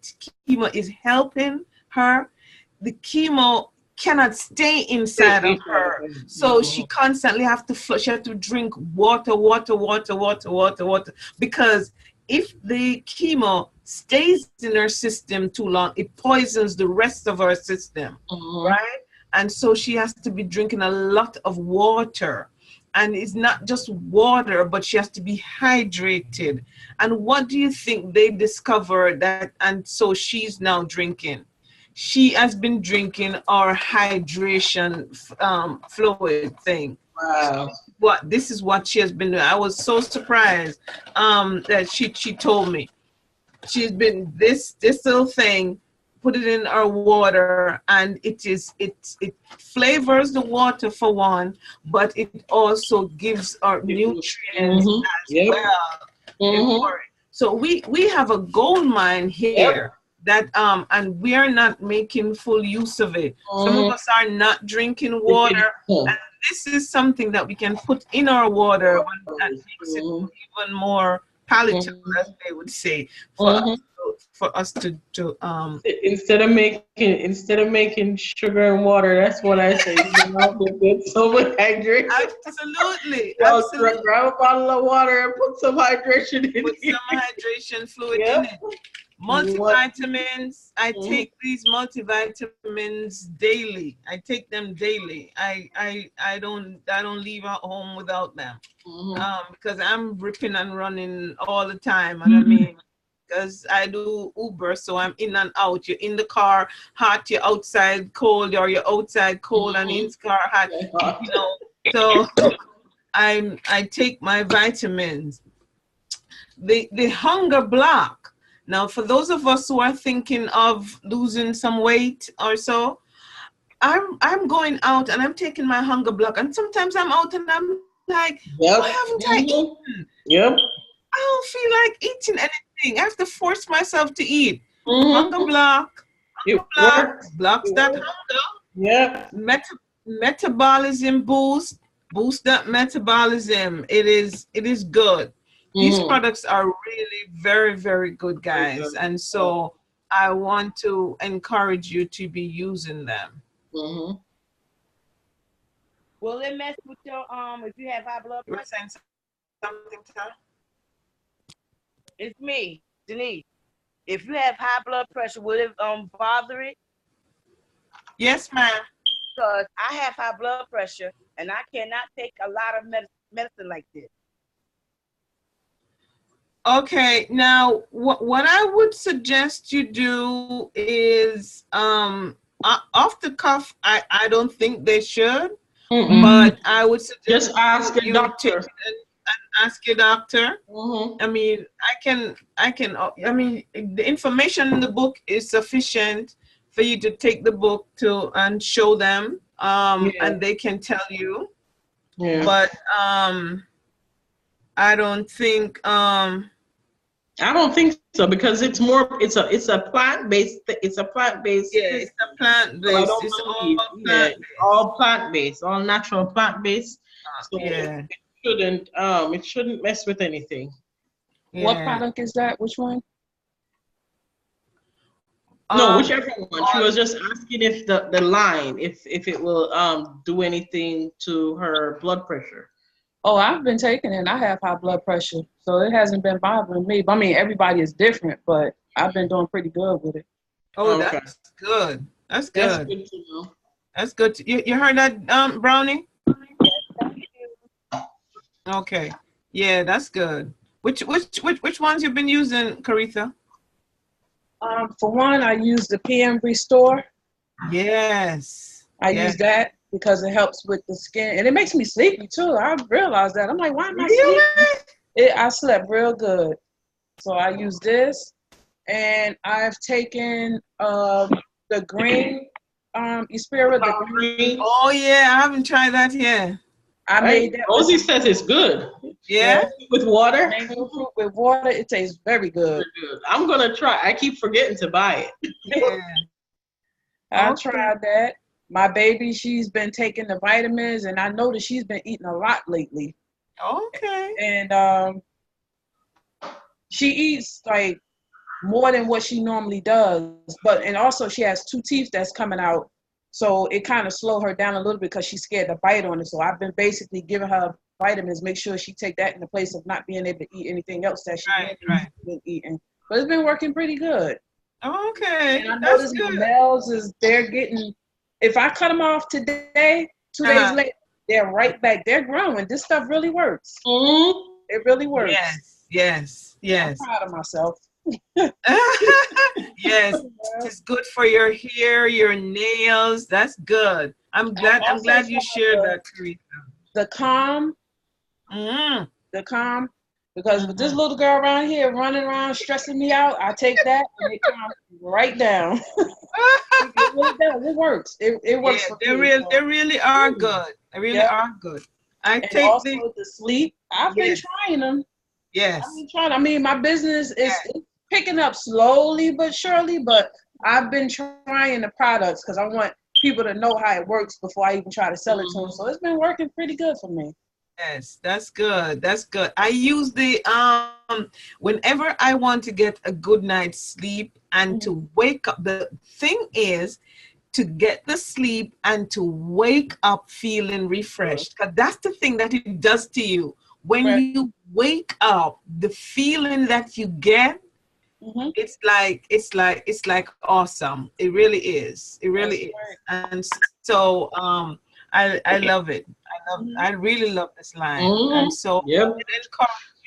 [SPEAKER 1] chemo is helping her, the chemo cannot stay inside of her. So she constantly have to flush. She has to drink water, because if the chemo stays in her system too long, it poisons the rest of her system, right? And so she has to be drinking a lot of water. And it's not just water, but she has to be hydrated. And what do you think they discovered that? And so she's now drinking. She has been drinking our hydration fluid thing.
[SPEAKER 2] Wow.
[SPEAKER 1] This is what she has been doing. I was so surprised that she told me. She's been this little thing put it in our water, and it flavors the water for one, but it also gives our nutrients as well. So we have a gold mine here that and we are not making full use of it. Some of us are not drinking water, and this is something that we can put in our water that makes it even more palatable, as they would say, for us to
[SPEAKER 2] instead of making sugar and water. That's what I say. Get so much hydration.
[SPEAKER 1] Absolutely.
[SPEAKER 2] Grab a bottle of water and put some hydration in it.
[SPEAKER 1] Put some hydration fluid in it. Multivitamins. I take these multivitamins daily. I take them daily. I don't leave at home without them. Because I'm ripping and running all the time. And I mean, because I do Uber, so I'm in and out. You're in the car hot, you're outside cold, or you're outside cold and in the car hot. You know, so I take my vitamins. The hunger block. Now, for those of us who are thinking of losing some weight or so, I'm going out and I'm taking my hunger block, and sometimes I'm out and I'm like, why haven't I eaten? I don't feel like eating anything. I have to force myself to eat. Hunger block. Blocks that hunger. Metabolism boost that metabolism. It is good. These products are really very, very good, guys. And so I want to encourage you to be using them.
[SPEAKER 5] Will it mess with your if you have high blood
[SPEAKER 1] You were
[SPEAKER 5] pressure?
[SPEAKER 1] saying something, Tara?
[SPEAKER 5] It's me, Denise. If you have high blood pressure, will it bother it?
[SPEAKER 1] Yes, ma'am.
[SPEAKER 5] Because I have high blood pressure and I cannot take a lot of medicine like this.
[SPEAKER 1] Okay, now what I would suggest you do is off the cuff, I don't think they should, but I would suggest
[SPEAKER 2] just ask your doctor.
[SPEAKER 1] Ask your doctor. I mean, I mean, the information in the book is sufficient for you to take the book to and show them, and they can tell you. But I don't think
[SPEAKER 2] so, because it's a plant-based. It's a plant-based.
[SPEAKER 1] Yeah, it's a plant-based. It's
[SPEAKER 2] all plant-based, all natural plant-based. So it shouldn't mess with anything.
[SPEAKER 3] What product is that? Which one?
[SPEAKER 2] No, whichever one. She was just asking if the line, if it will do anything to her blood pressure.
[SPEAKER 3] Oh, I've been taking it and I have high blood pressure, so it hasn't been bothering me. But I mean, everybody is different, but I've been doing pretty good with it.
[SPEAKER 1] Oh, that's good. That's good.
[SPEAKER 2] That's good to know.
[SPEAKER 1] That's good. You heard that, Brownie? Okay. Yeah, that's good. Which ones you've been using, Caritha?
[SPEAKER 3] For one, I use the PM Restore.
[SPEAKER 1] Yes.
[SPEAKER 3] I use that because it helps with the skin, and it makes me sleepy too. I realized that. I'm like, why am I sleepy? I slept real good. So I use this, and I've taken the green Espira, the green.
[SPEAKER 1] Oh yeah, I haven't tried that yet.
[SPEAKER 3] I made that.
[SPEAKER 2] Rosie says it's good.
[SPEAKER 1] Yeah,
[SPEAKER 2] with water.
[SPEAKER 3] Mango fruit with water, it tastes very good.
[SPEAKER 2] I'm gonna try. I keep forgetting to buy it.
[SPEAKER 1] Yeah,
[SPEAKER 3] I tried that. My baby, she's been taking the vitamins, and I noticed she's been eating a lot lately.
[SPEAKER 1] Okay.
[SPEAKER 3] And she eats like more than what she normally does. And also she has 2 teeth that's coming out. So it kind of slowed her down a little bit because she's scared to bite on it. So I've been basically giving her vitamins, make sure she take that in the place of not being able to eat anything else that she's been eating. But it's been working pretty good.
[SPEAKER 1] Okay.
[SPEAKER 3] And I noticed the males they're getting, if I cut them off today, 2 days later, they're right back. They're growing. This stuff really works. It really works.
[SPEAKER 1] Yes.
[SPEAKER 3] I'm proud of myself.
[SPEAKER 1] Yes, it's good for your hair, your nails. That's good. I'm glad you shared that, Teresa.
[SPEAKER 3] The Calm.
[SPEAKER 1] Mm.
[SPEAKER 3] The Calm. Because with this little girl around here running around stressing me out, I take that and it calms me right down. It really does. It works. It works for me.
[SPEAKER 1] They really are good. They really are good. I
[SPEAKER 3] And
[SPEAKER 1] take
[SPEAKER 3] also the sleep. I've been trying them.
[SPEAKER 1] Yes.
[SPEAKER 3] I've been trying. I mean, my business is picking up slowly but surely, but I've been trying the products because I want people to know how it works before I even try to sell it to them. So it's been working pretty good for me.
[SPEAKER 1] Yes, that's good. That's good. I use the whenever I want to get a good night's sleep and to wake up. The thing is to get the sleep and to wake up feeling refreshed. Because that's the thing that it does to you. When you wake up, the feeling that you get, it's like awesome. It really is. It really is. And so I love it. I really love this line. And so I encourage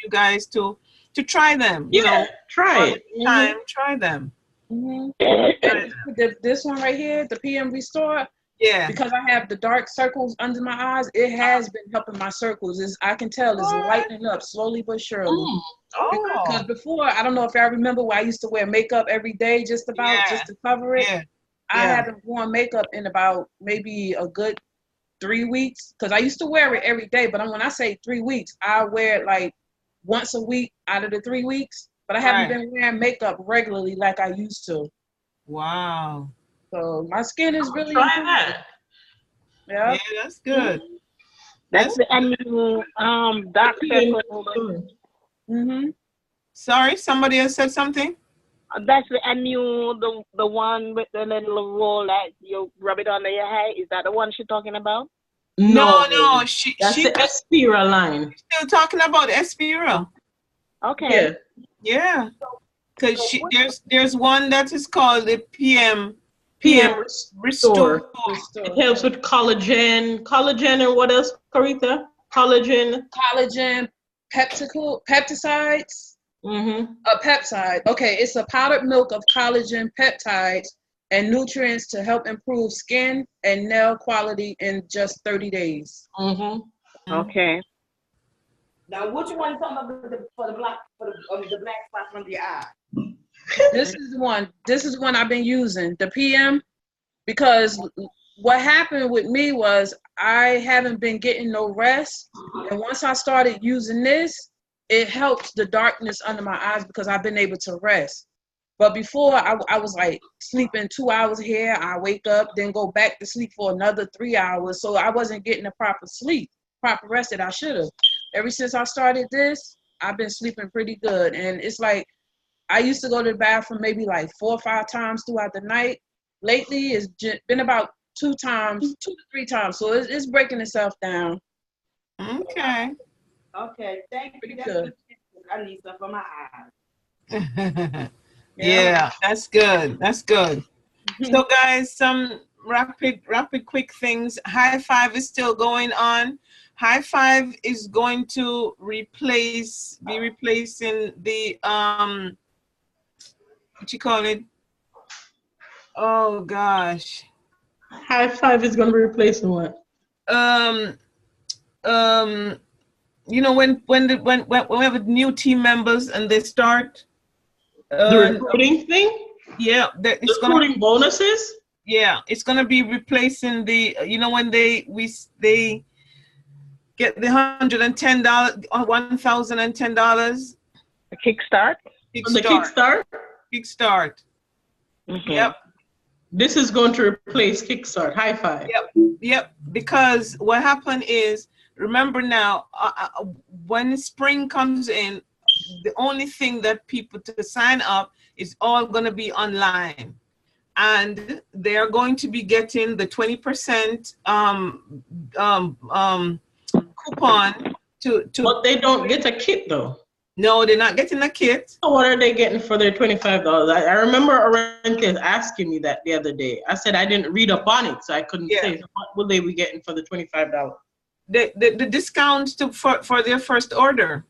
[SPEAKER 1] you guys to try them. You know,
[SPEAKER 2] try it.
[SPEAKER 1] Try them.
[SPEAKER 3] This one right here, the PM Restore.
[SPEAKER 1] Yeah.
[SPEAKER 3] Because I have the dark circles under my eyes, it has been helping my circles. I can tell it's lightening up slowly but surely. Because before, I don't know if y'all remember where I used to wear makeup every day just to cover it. I haven't worn makeup in about maybe a good 3 weeks. Because I used to wear it every day. But when I say 3 weeks, I wear it like once a week out of the 3 weeks. But I haven't been wearing makeup regularly like I used to.
[SPEAKER 1] Wow.
[SPEAKER 3] So my skin is really
[SPEAKER 2] try that.
[SPEAKER 3] Yeah,
[SPEAKER 1] that's good.
[SPEAKER 4] That's the new dark circle.
[SPEAKER 1] Sorry, somebody else said something.
[SPEAKER 4] That's the new the one with the little roll that you rub it under your hair. Is that the one she's talking about?
[SPEAKER 1] No,
[SPEAKER 2] that's the Espira line.
[SPEAKER 1] She's still talking about Espira.
[SPEAKER 4] Okay.
[SPEAKER 1] Yeah. Because there's one that is called the PM Restore.
[SPEAKER 2] It helps with collagen and what else, Caritha? Collagen,
[SPEAKER 3] peptides. A peptide. Okay, it's a powdered milk of collagen, peptides, and nutrients to help improve skin and nail quality in just 30 days.
[SPEAKER 4] Okay.
[SPEAKER 5] Now, which one is talking about for the black spots under your eye?
[SPEAKER 3] This is the one. This is one I've been using, the PM, because what happened with me was I haven't been getting no rest, and once I started using this, it helps the darkness under my eyes because I've been able to rest. But before, I was like sleeping 2 hours here, I wake up, then go back to sleep for another 3 hours, so I wasn't getting the proper rest that I should have. Ever since I started this, I've been sleeping pretty good, and it's like I used to go to the bathroom maybe like 4 or 5 times throughout the night. Lately, it's been about 2 to 3 times, so it's breaking itself down.
[SPEAKER 1] Okay.
[SPEAKER 5] Okay, thank you.
[SPEAKER 3] Pretty good.
[SPEAKER 5] I need stuff for my eyes.
[SPEAKER 1] Yeah, that's good. That's good. So, guys, some rapid, quick things. High Five is still going on. High Five is going to be replacing the what you call it? Oh gosh.
[SPEAKER 2] High Five is going to be replacing what?
[SPEAKER 1] You know, when we have new team members and they start
[SPEAKER 2] the recruiting thing.
[SPEAKER 1] Yeah, it's
[SPEAKER 2] recruiting bonuses.
[SPEAKER 1] Yeah, it's gonna be replacing the when they get the $110, $1,010.
[SPEAKER 4] A kickstart.
[SPEAKER 1] Kickstart. Yep.
[SPEAKER 2] This is going to replace Kickstart. High Five.
[SPEAKER 1] Yep. Because what happened is, remember now, when spring comes in, the only thing that people to sign up is all going to be online, and they are going to be getting the 20% coupon to.
[SPEAKER 2] But they don't get a kit though.
[SPEAKER 1] No, they're not getting a kit.
[SPEAKER 2] So what are they getting for their $25? I remember Aurentius asking me that the other day. I said I didn't read up on it, so I couldn't say. So what will they be getting for the $25?
[SPEAKER 1] The discount for their first order.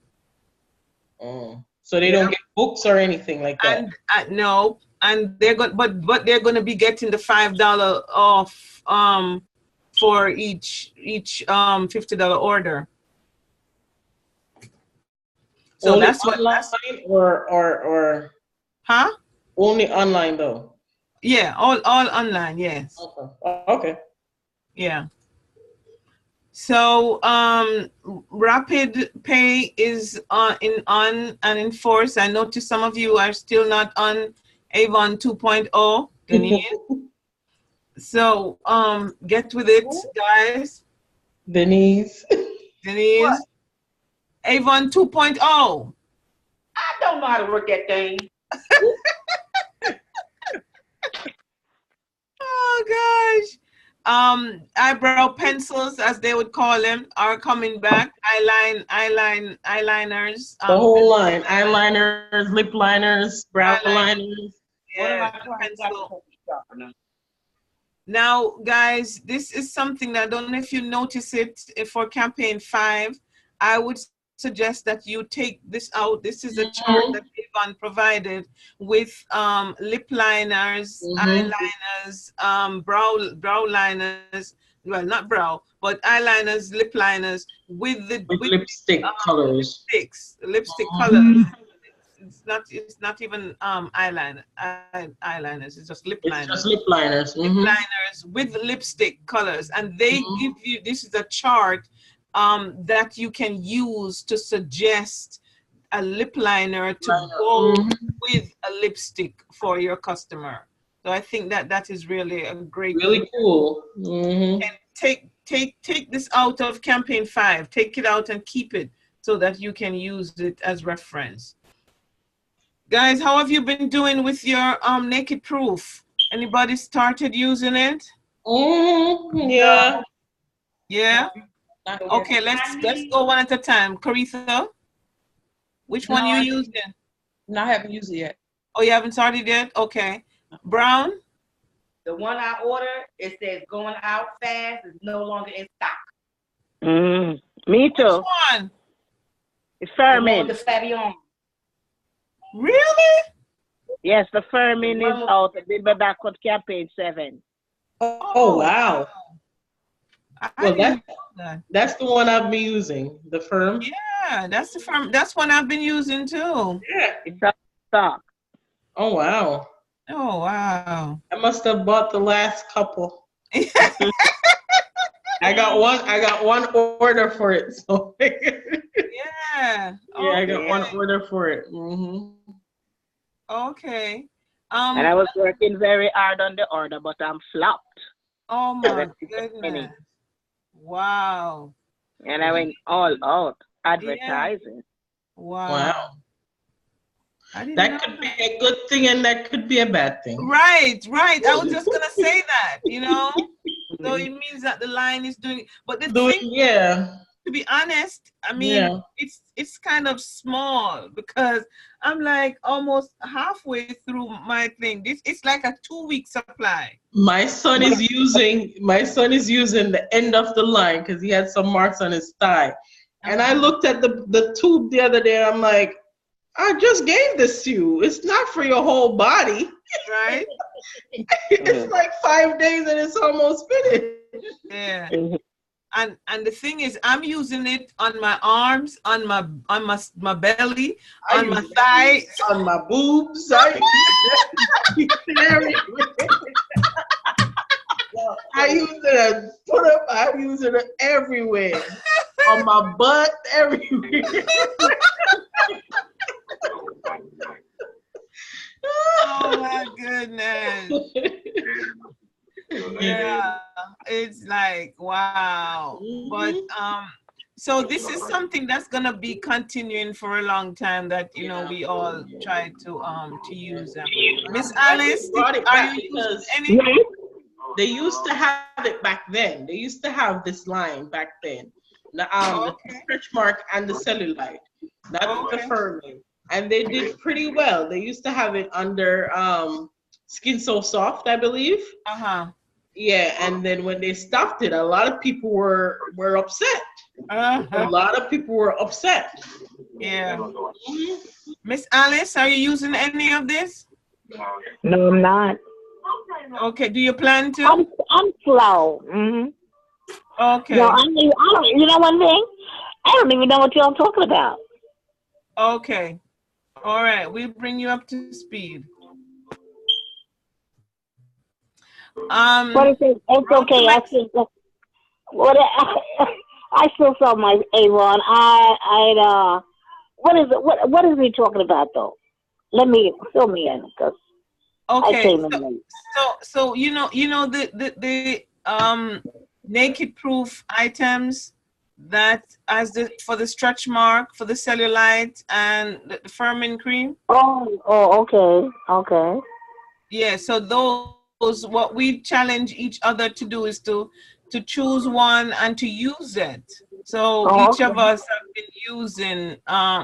[SPEAKER 2] Oh, so they don't get books or anything like that.
[SPEAKER 1] And no, and they're going, but they're going to be getting the $5 off for each $50 order. So
[SPEAKER 2] only
[SPEAKER 1] that's what.
[SPEAKER 2] online or
[SPEAKER 1] Huh?
[SPEAKER 2] only online though.
[SPEAKER 1] Yeah, all online. Yes.
[SPEAKER 2] Okay. Okay.
[SPEAKER 1] Yeah. So rapid pay is on and in force. I notice some of you are still not on Avon 2.0, Denise. So get with it, guys.
[SPEAKER 2] Denise.
[SPEAKER 1] Denise. Avon 2.0.
[SPEAKER 5] I don't know how to work that thing.
[SPEAKER 1] Oh gosh. Eyebrow pencils, as they would call them, are coming back. Eyeliners.
[SPEAKER 2] The whole line. Eyeliners, lip liners, brow liners.
[SPEAKER 1] Yeah, pencil. Now, guys, this is something I don't know if you notice it for campaign 5. I would suggest that you take this out. This is a chart that Avon provided with lip liners, eyeliners, brow liners. Well, not brow, but eyeliners, lip liners with the
[SPEAKER 2] lipstick colors.
[SPEAKER 1] Lipstick colors. It's not even eyeliners. It's just lip liners.
[SPEAKER 2] It's just lip liners.
[SPEAKER 1] Lip liners with lipstick colors, and they give you. This is a chart that you can use to suggest a lip liner to go with a lipstick for your customer. So I think that is really a great.
[SPEAKER 2] Really cool.
[SPEAKER 1] And take this out of campaign 5. Take it out and keep it so that you can use it as reference. Guys, how have you been doing with your naked proof? Anybody started using it?
[SPEAKER 2] Yeah.
[SPEAKER 1] Yeah. Okay, let's go one at a time. Caritha, which one you using?
[SPEAKER 3] No, I haven't used it yet.
[SPEAKER 1] Oh, you haven't started yet? Okay. Brown?
[SPEAKER 5] The one I ordered, it says going out fast. It's no longer in stock.
[SPEAKER 4] Me too.
[SPEAKER 1] Which one?
[SPEAKER 4] It's Fermin.
[SPEAKER 5] The Fabian.
[SPEAKER 1] Really?
[SPEAKER 4] Yes, the Fermin is out. We'll be back with campaign 7.
[SPEAKER 2] Oh wow.
[SPEAKER 1] Well,
[SPEAKER 2] that's the one I've been using. The Firm.
[SPEAKER 1] Yeah, that's the Firm. That's one I've been using too.
[SPEAKER 2] Yeah.
[SPEAKER 4] It's out of stock.
[SPEAKER 2] Oh wow.
[SPEAKER 1] Oh wow.
[SPEAKER 2] I must have bought the last couple. I got one order for it. So
[SPEAKER 1] yeah.
[SPEAKER 2] I got one order for it.
[SPEAKER 1] Okay.
[SPEAKER 4] And I was working very hard on the order, but I'm flopped.
[SPEAKER 1] Oh my goodness. Wow.
[SPEAKER 4] And I went all out advertising.
[SPEAKER 1] Yeah. Wow.
[SPEAKER 2] That could be a good thing and that could be a bad thing.
[SPEAKER 1] Right. I was just gonna say that, So it means that the line is doing, but the thing, to be honest, I mean, it's kind of small because I'm like almost halfway through my thing. It's like a 2-week supply.
[SPEAKER 2] My son is using the end of the line because he had some marks on his thigh. And I looked at the tube the other day. I'm like, I just gave this to you. It's not for your whole body.
[SPEAKER 1] Right?
[SPEAKER 2] It's like 5 days and it's almost finished.
[SPEAKER 1] Yeah. And the thing is, I'm using it on my arms, on my belly, on my thighs,
[SPEAKER 2] on my boobs. I use it as put up. I use it everywhere. On my butt, everywhere.
[SPEAKER 1] Oh my goodness. Yeah, it's like wow. But so this is something that's gonna be continuing for a long time that we all try to use them. Miss Alice, are you using any?
[SPEAKER 2] They used to have it back then. They used to have this line back then. The stretch mark and the cellulite, not the firming. And they did pretty well. They used to have it under Skin So Soft, I believe. Yeah, and then when they stopped it, a lot of people were upset. A lot of people were upset.
[SPEAKER 1] Yeah. Miss Alice, are you using any of this?
[SPEAKER 4] No, I'm not.
[SPEAKER 1] Okay. Do you plan to?
[SPEAKER 4] I'm slow.
[SPEAKER 1] Okay.
[SPEAKER 4] No, I don't. You know one thing? I don't even know what y'all talking about.
[SPEAKER 1] Okay. All right. We'll bring you up to speed.
[SPEAKER 4] What is it? It's okay. I still what I still saw my Avon. What is it? What is he talking about though? Let me fill me in because I
[SPEAKER 1] Okay.
[SPEAKER 4] came in late.
[SPEAKER 1] So you know the naked proof items that as the for the stretch mark for the cellulite and the firming cream.
[SPEAKER 4] Okay, okay.
[SPEAKER 1] Yeah, so those what we challenge each other to do is to choose one and to use it. So
[SPEAKER 4] Oh,
[SPEAKER 1] each
[SPEAKER 4] okay.
[SPEAKER 1] of us have been using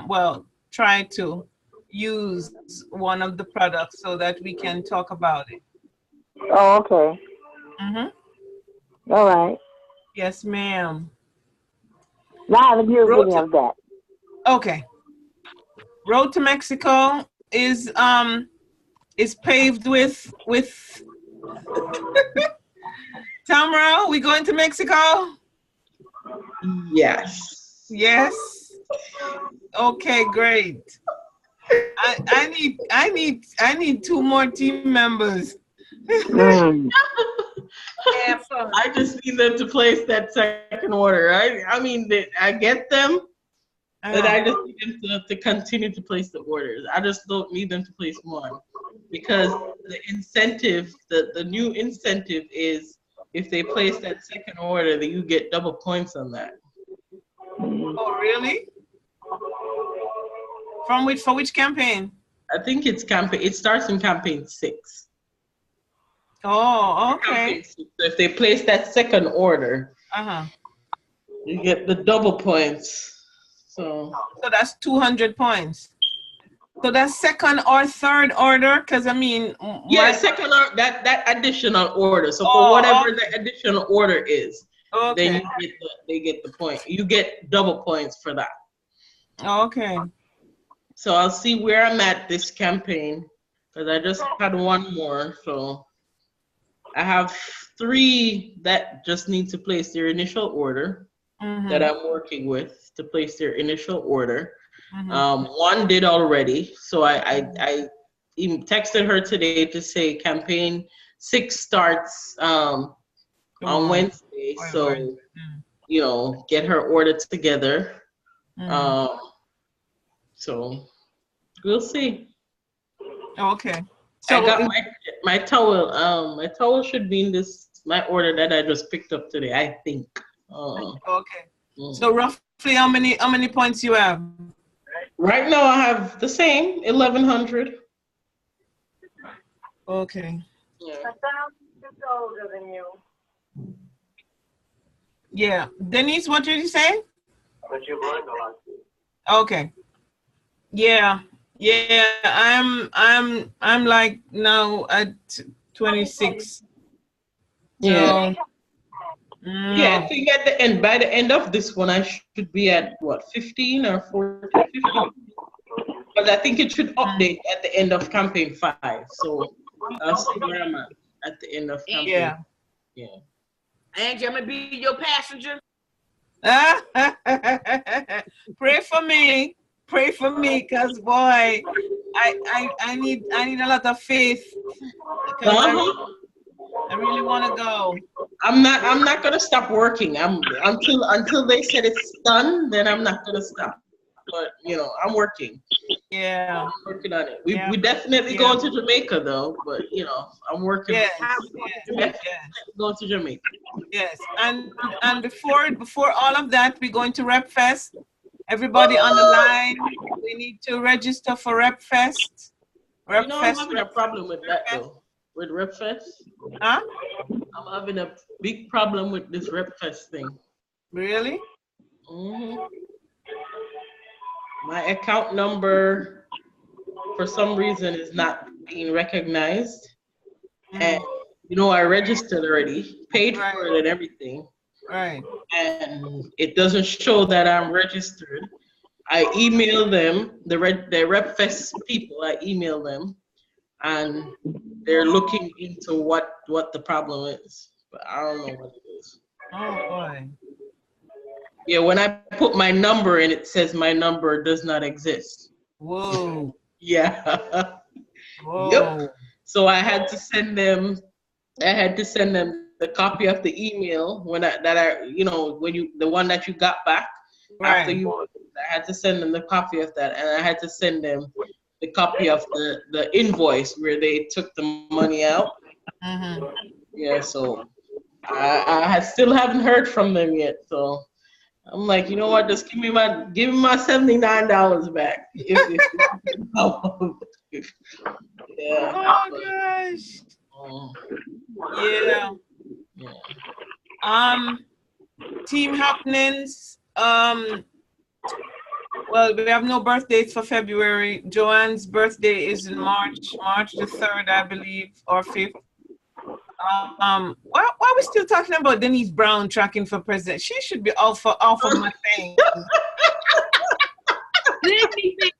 [SPEAKER 1] well, try to use one of the products so that we can talk about it.
[SPEAKER 4] Oh, okay. All right.
[SPEAKER 1] Yes, ma'am.
[SPEAKER 4] Now I haven't used
[SPEAKER 1] Road
[SPEAKER 4] any
[SPEAKER 1] to,
[SPEAKER 4] of that.
[SPEAKER 1] okay. Road to Mexico is paved with Tamra. We going to Mexico?
[SPEAKER 2] Yes.
[SPEAKER 1] Yes. Okay, great. I need two more team members.
[SPEAKER 4] Mm.
[SPEAKER 5] Have fun.
[SPEAKER 2] I just need them to place that second order. I mean, I get them, but I just need them to continue to place the orders. I just don't need them to place one because the incentive, the new incentive is if they place that second order, then you get double points on that.
[SPEAKER 1] Oh, really? For which campaign?
[SPEAKER 2] I think it's campaign. It starts in campaign 6.
[SPEAKER 1] Oh, okay.
[SPEAKER 2] Campaign 6. So if they place that second order,
[SPEAKER 1] Uh-huh.
[SPEAKER 2] you get the double points. So
[SPEAKER 1] that's 200 points. So that's second or third order, because I mean,
[SPEAKER 2] yeah, second or that additional order. So for whatever the additional order is, then they get the point. You get double points for that.
[SPEAKER 1] Okay.
[SPEAKER 2] So I'll see where I'm at this campaign because I just had one more. So I have 3 that just need to place their initial order that I'm working with to place their initial order. One did already. So I even texted her today to say campaign 6 starts on Wednesday. So, get her order together. So we'll see.
[SPEAKER 1] Okay. So
[SPEAKER 2] I got my towel. My towel should be in my order that I just picked up today, I think.
[SPEAKER 1] Okay. So roughly how many points you have?
[SPEAKER 2] Right now I have the same 1,100.
[SPEAKER 1] Okay.
[SPEAKER 2] Yeah.
[SPEAKER 4] Older than you.
[SPEAKER 1] Yeah. Denise, what did you say?
[SPEAKER 6] But you've learned a lot.
[SPEAKER 1] Okay. Yeah. Yeah. I'm like now at 26.
[SPEAKER 2] Yeah.
[SPEAKER 1] So,
[SPEAKER 2] Yeah, I think by the end of this one, I should be at what, 15 or 14, 15? But I think it should update at the end of campaign 5. So I'll see where I'm at the end of campaign. Yeah.
[SPEAKER 5] Angie, I'm gonna be your passenger.
[SPEAKER 1] Pray for me. Pray for me, cause boy, I need a lot of faith because I really want to go.
[SPEAKER 2] I'm not gonna stop working. Until they said it's done, then I'm not gonna stop. But I'm working.
[SPEAKER 1] Yeah.
[SPEAKER 2] I'm working on it. We definitely going to Jamaica though, but I'm working.
[SPEAKER 1] Yes.
[SPEAKER 2] Going to Jamaica.
[SPEAKER 1] Yes. And before all of that, we're going to Rep Fest. Everybody on the line, we need to register for Rep Fest.
[SPEAKER 2] I'm having a problem with that though. With Rep Fest.
[SPEAKER 1] Huh?
[SPEAKER 2] I'm having a big problem with this Rep Fest thing.
[SPEAKER 1] Really?
[SPEAKER 2] My account number, for some reason, is not being recognized. And, I registered already, paid for it and everything.
[SPEAKER 1] Right.
[SPEAKER 2] And it doesn't show that I'm registered. I email them, the Rep Fest people, I email them, and they're looking into what the problem is. But I don't know what it is.
[SPEAKER 1] Oh, boy.
[SPEAKER 2] Yeah, when I put my number in, it says my number does not exist.
[SPEAKER 1] Whoa.
[SPEAKER 2] Yeah. Yep.
[SPEAKER 1] Whoa.
[SPEAKER 2] So I had to send them. I had to send them the copy of the email when when you the one that you got back after
[SPEAKER 1] Right.
[SPEAKER 2] you. I had to send them the copy of that, and I had to send them the copy of the invoice where they took the money out.
[SPEAKER 1] Mm-hmm.
[SPEAKER 2] Yeah. So I still haven't heard from them yet. So I'm like, you know what? Just give me my $79 back. Yeah.
[SPEAKER 1] Oh gosh.
[SPEAKER 2] Um,
[SPEAKER 1] Yeah.
[SPEAKER 2] yeah.
[SPEAKER 1] Team happenings. Well, we have no birthdays for February. Joanne's birthday is in March the 3rd, I believe, or 5th. Why are we still talking about Denise Brown tracking for president? She should be off of my thing.
[SPEAKER 5] Leave me be.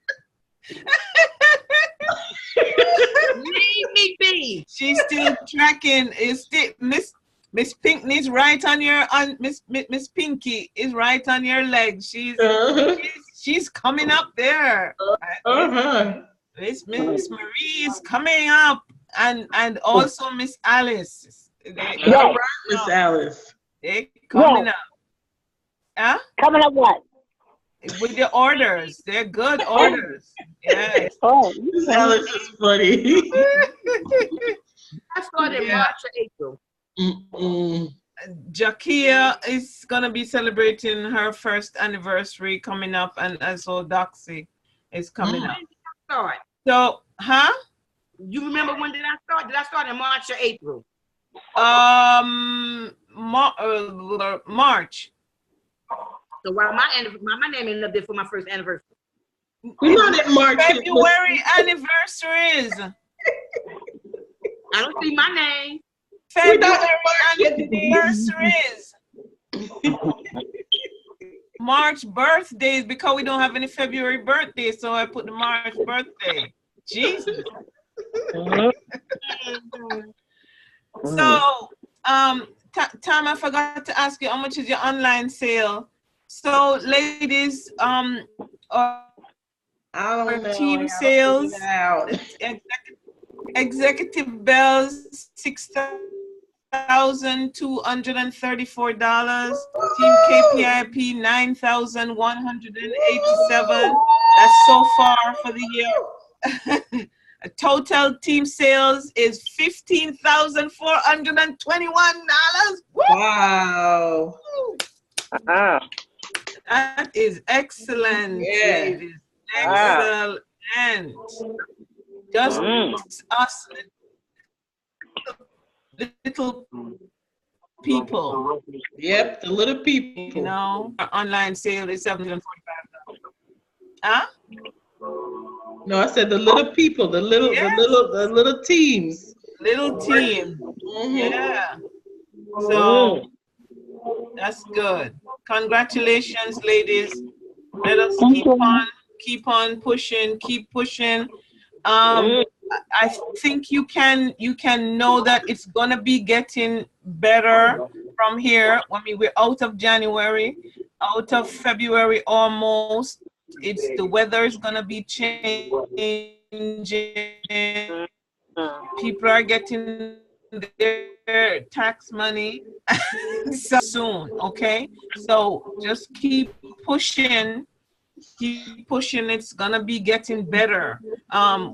[SPEAKER 5] Leave me be.
[SPEAKER 1] She's still tracking. Is still Miss Pinkney's right on your Miss Pinky is right on your leg. She's coming up there. Miss Marie is coming up, and also Miss Alice.
[SPEAKER 2] All right, Miss Alice.
[SPEAKER 1] They coming up. Huh?
[SPEAKER 4] Coming up what?
[SPEAKER 1] With the orders. They're good orders. Yes.
[SPEAKER 4] Oh,
[SPEAKER 2] Miss Alice is funny.
[SPEAKER 5] I started March or April.
[SPEAKER 1] Jakia is gonna be celebrating her first anniversary coming up, and so Doxy is coming up.
[SPEAKER 5] Start.
[SPEAKER 1] So, huh?
[SPEAKER 5] You remember when did I start? Did I start in March or April?
[SPEAKER 1] March.
[SPEAKER 5] So while my name ended up there for my first anniversary.
[SPEAKER 2] We're not in March.
[SPEAKER 1] February anniversaries.
[SPEAKER 5] I don't see my name.
[SPEAKER 1] February anniversaries. March birthdays, because we don't have any February birthdays, so I put the March birthday. Jesus. So, Tam, I forgot to ask you, how much is your online sale? So, ladies, our team sales, executive bells, $6,234. Team KPIP, $9,187. That's so far for the year. Total team sales is $15,421.
[SPEAKER 2] Wow.
[SPEAKER 1] That is excellent, ladies. Excellent. Just us little people.
[SPEAKER 2] Yep, the little people.
[SPEAKER 1] You know, our online sale is $745. Huh?
[SPEAKER 2] No, I said the little people, the little teams.
[SPEAKER 1] Little team. Yeah. So that's good. Congratulations, ladies. Let us keep on pushing, keep pushing. I think you can know that it's gonna be getting better from here. I mean, we're out of January, out of February almost. The weather is gonna be changing. People are getting their tax money so soon. Okay, so just keep pushing. It's gonna be getting better.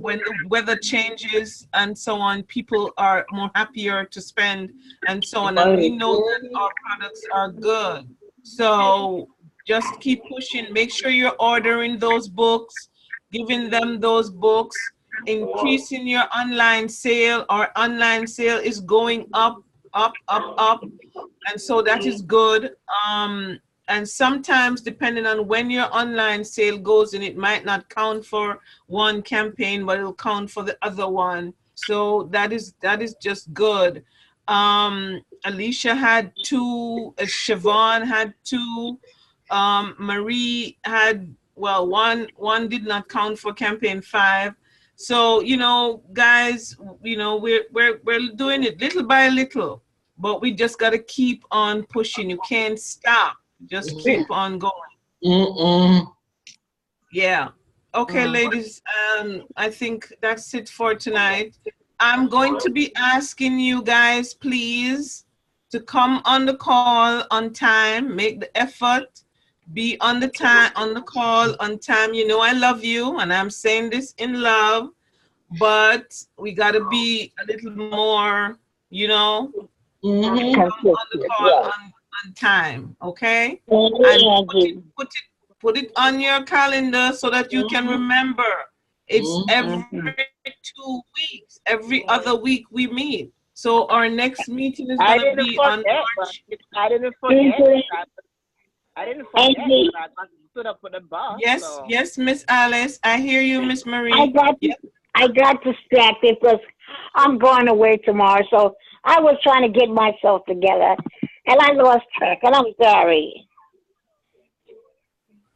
[SPEAKER 1] When the weather changes and so on, people are more happier to spend and so on, and we know that our products are good. So just keep pushing. Make sure you're ordering those books, giving them those books, increasing your online sale. Our online sale is going up, and so that is good. And sometimes, depending on when your online sale goes in, it might not count for one campaign, but it'll count for the other one. So that is just good. Alicia had 2, Siobhan had 2, Marie had, well, one did not count for campaign 5. So, you know, guys, you know, we're doing it little by little, but we just got to keep on pushing. You can't stop. Just keep on going. Yeah. Okay, ladies. I think that's it for tonight. I'm going to be asking you guys, please, to come on the call on time. Make the effort. Be on the call on time. You know I love you, and I'm saying this in love. But we got to be a little more, you know, come on the call on time, okay? And put it on your calendar so that you can remember. It's every 2 weeks. Every other week we meet. So our next meeting is going to be on March.
[SPEAKER 4] I didn't forget. I didn't forget. I stood up with the boss.
[SPEAKER 1] Yes, so. Yes, Miss Alice. I hear you, Miss Marie.
[SPEAKER 7] I got distracted because I'm going away tomorrow. So I was trying to get myself together, and I lost track, and I'm sorry.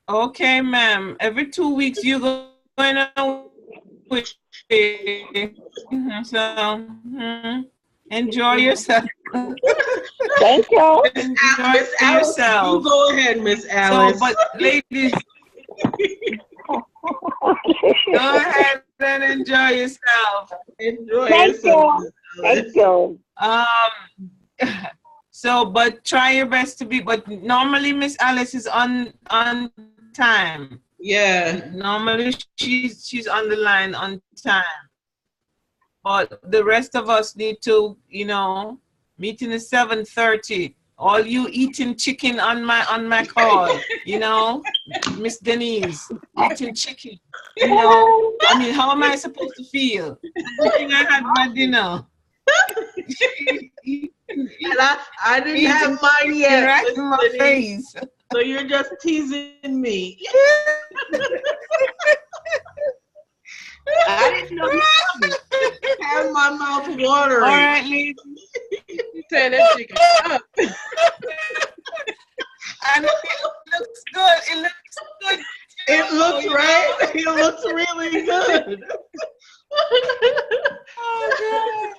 [SPEAKER 1] Okay, ma'am. Every 2 weeks you're going to so enjoy yourself.
[SPEAKER 7] Thank you.
[SPEAKER 1] Enjoy
[SPEAKER 2] Miss Alice,
[SPEAKER 1] yourself.
[SPEAKER 2] you go ahead, Miss Alice.
[SPEAKER 1] So, but ladies, go ahead and enjoy yourself.
[SPEAKER 7] Thank you. Thank you.
[SPEAKER 1] So, but try your best to be. But normally, Miss Alice is on time.
[SPEAKER 2] Yeah.
[SPEAKER 1] Normally, she's on the line on time. But the rest of us need to, you know, meeting is 7:30. All you eating chicken on my call, you know, Miss Denise, eating chicken. You know, I mean, how am I supposed to feel? Good thing I had my dinner.
[SPEAKER 2] And I didn't have mine yet.
[SPEAKER 1] Right in my face.
[SPEAKER 2] So you're just teasing me. I didn't know you had my mouth watering.
[SPEAKER 1] All right, ladies.
[SPEAKER 3] You tear that chicken up.
[SPEAKER 1] And it looks good. It looks good.
[SPEAKER 2] It looks right. It looks really good.
[SPEAKER 1] Oh,
[SPEAKER 2] God.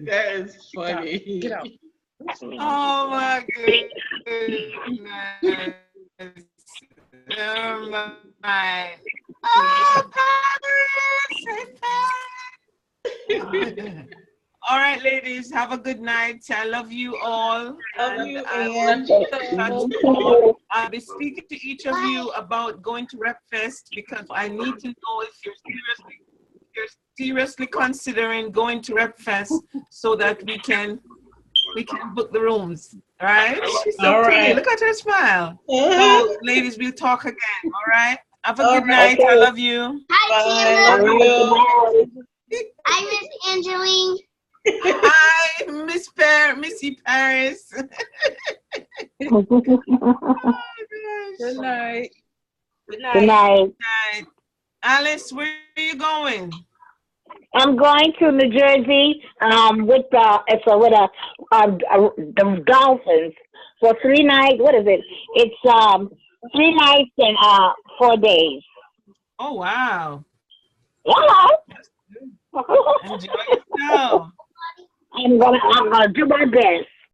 [SPEAKER 2] That is funny.
[SPEAKER 3] Get out.
[SPEAKER 1] Oh my goodness. Never mind. Oh, Paris. All right, ladies, have a good night. I love you all.
[SPEAKER 2] Love you,
[SPEAKER 1] and
[SPEAKER 2] Ange.
[SPEAKER 1] I'll be speaking to each of you about going to Rep Fest because I need to know if you're seriously considering going to Rep Fest so that we can book the rooms. All right? She's so
[SPEAKER 2] all
[SPEAKER 1] pretty.
[SPEAKER 2] right.
[SPEAKER 1] Look at her smile. So, ladies, we'll talk again. All right? Have a good night. I love you.
[SPEAKER 7] Hi,
[SPEAKER 2] Love you.
[SPEAKER 7] Hi, Miss Angeline.
[SPEAKER 1] Hi, Missy Paris. Oh,
[SPEAKER 3] Good night.
[SPEAKER 5] Good night.
[SPEAKER 7] Good night.
[SPEAKER 1] night. Alice, where are you going?
[SPEAKER 7] I'm going to New Jersey with the Dolphins for 3 nights. What is it? It's 3 nights and 4 days.
[SPEAKER 1] Oh, wow.
[SPEAKER 7] Hello.
[SPEAKER 1] Enjoy yourself.
[SPEAKER 7] I'm gonna do my best.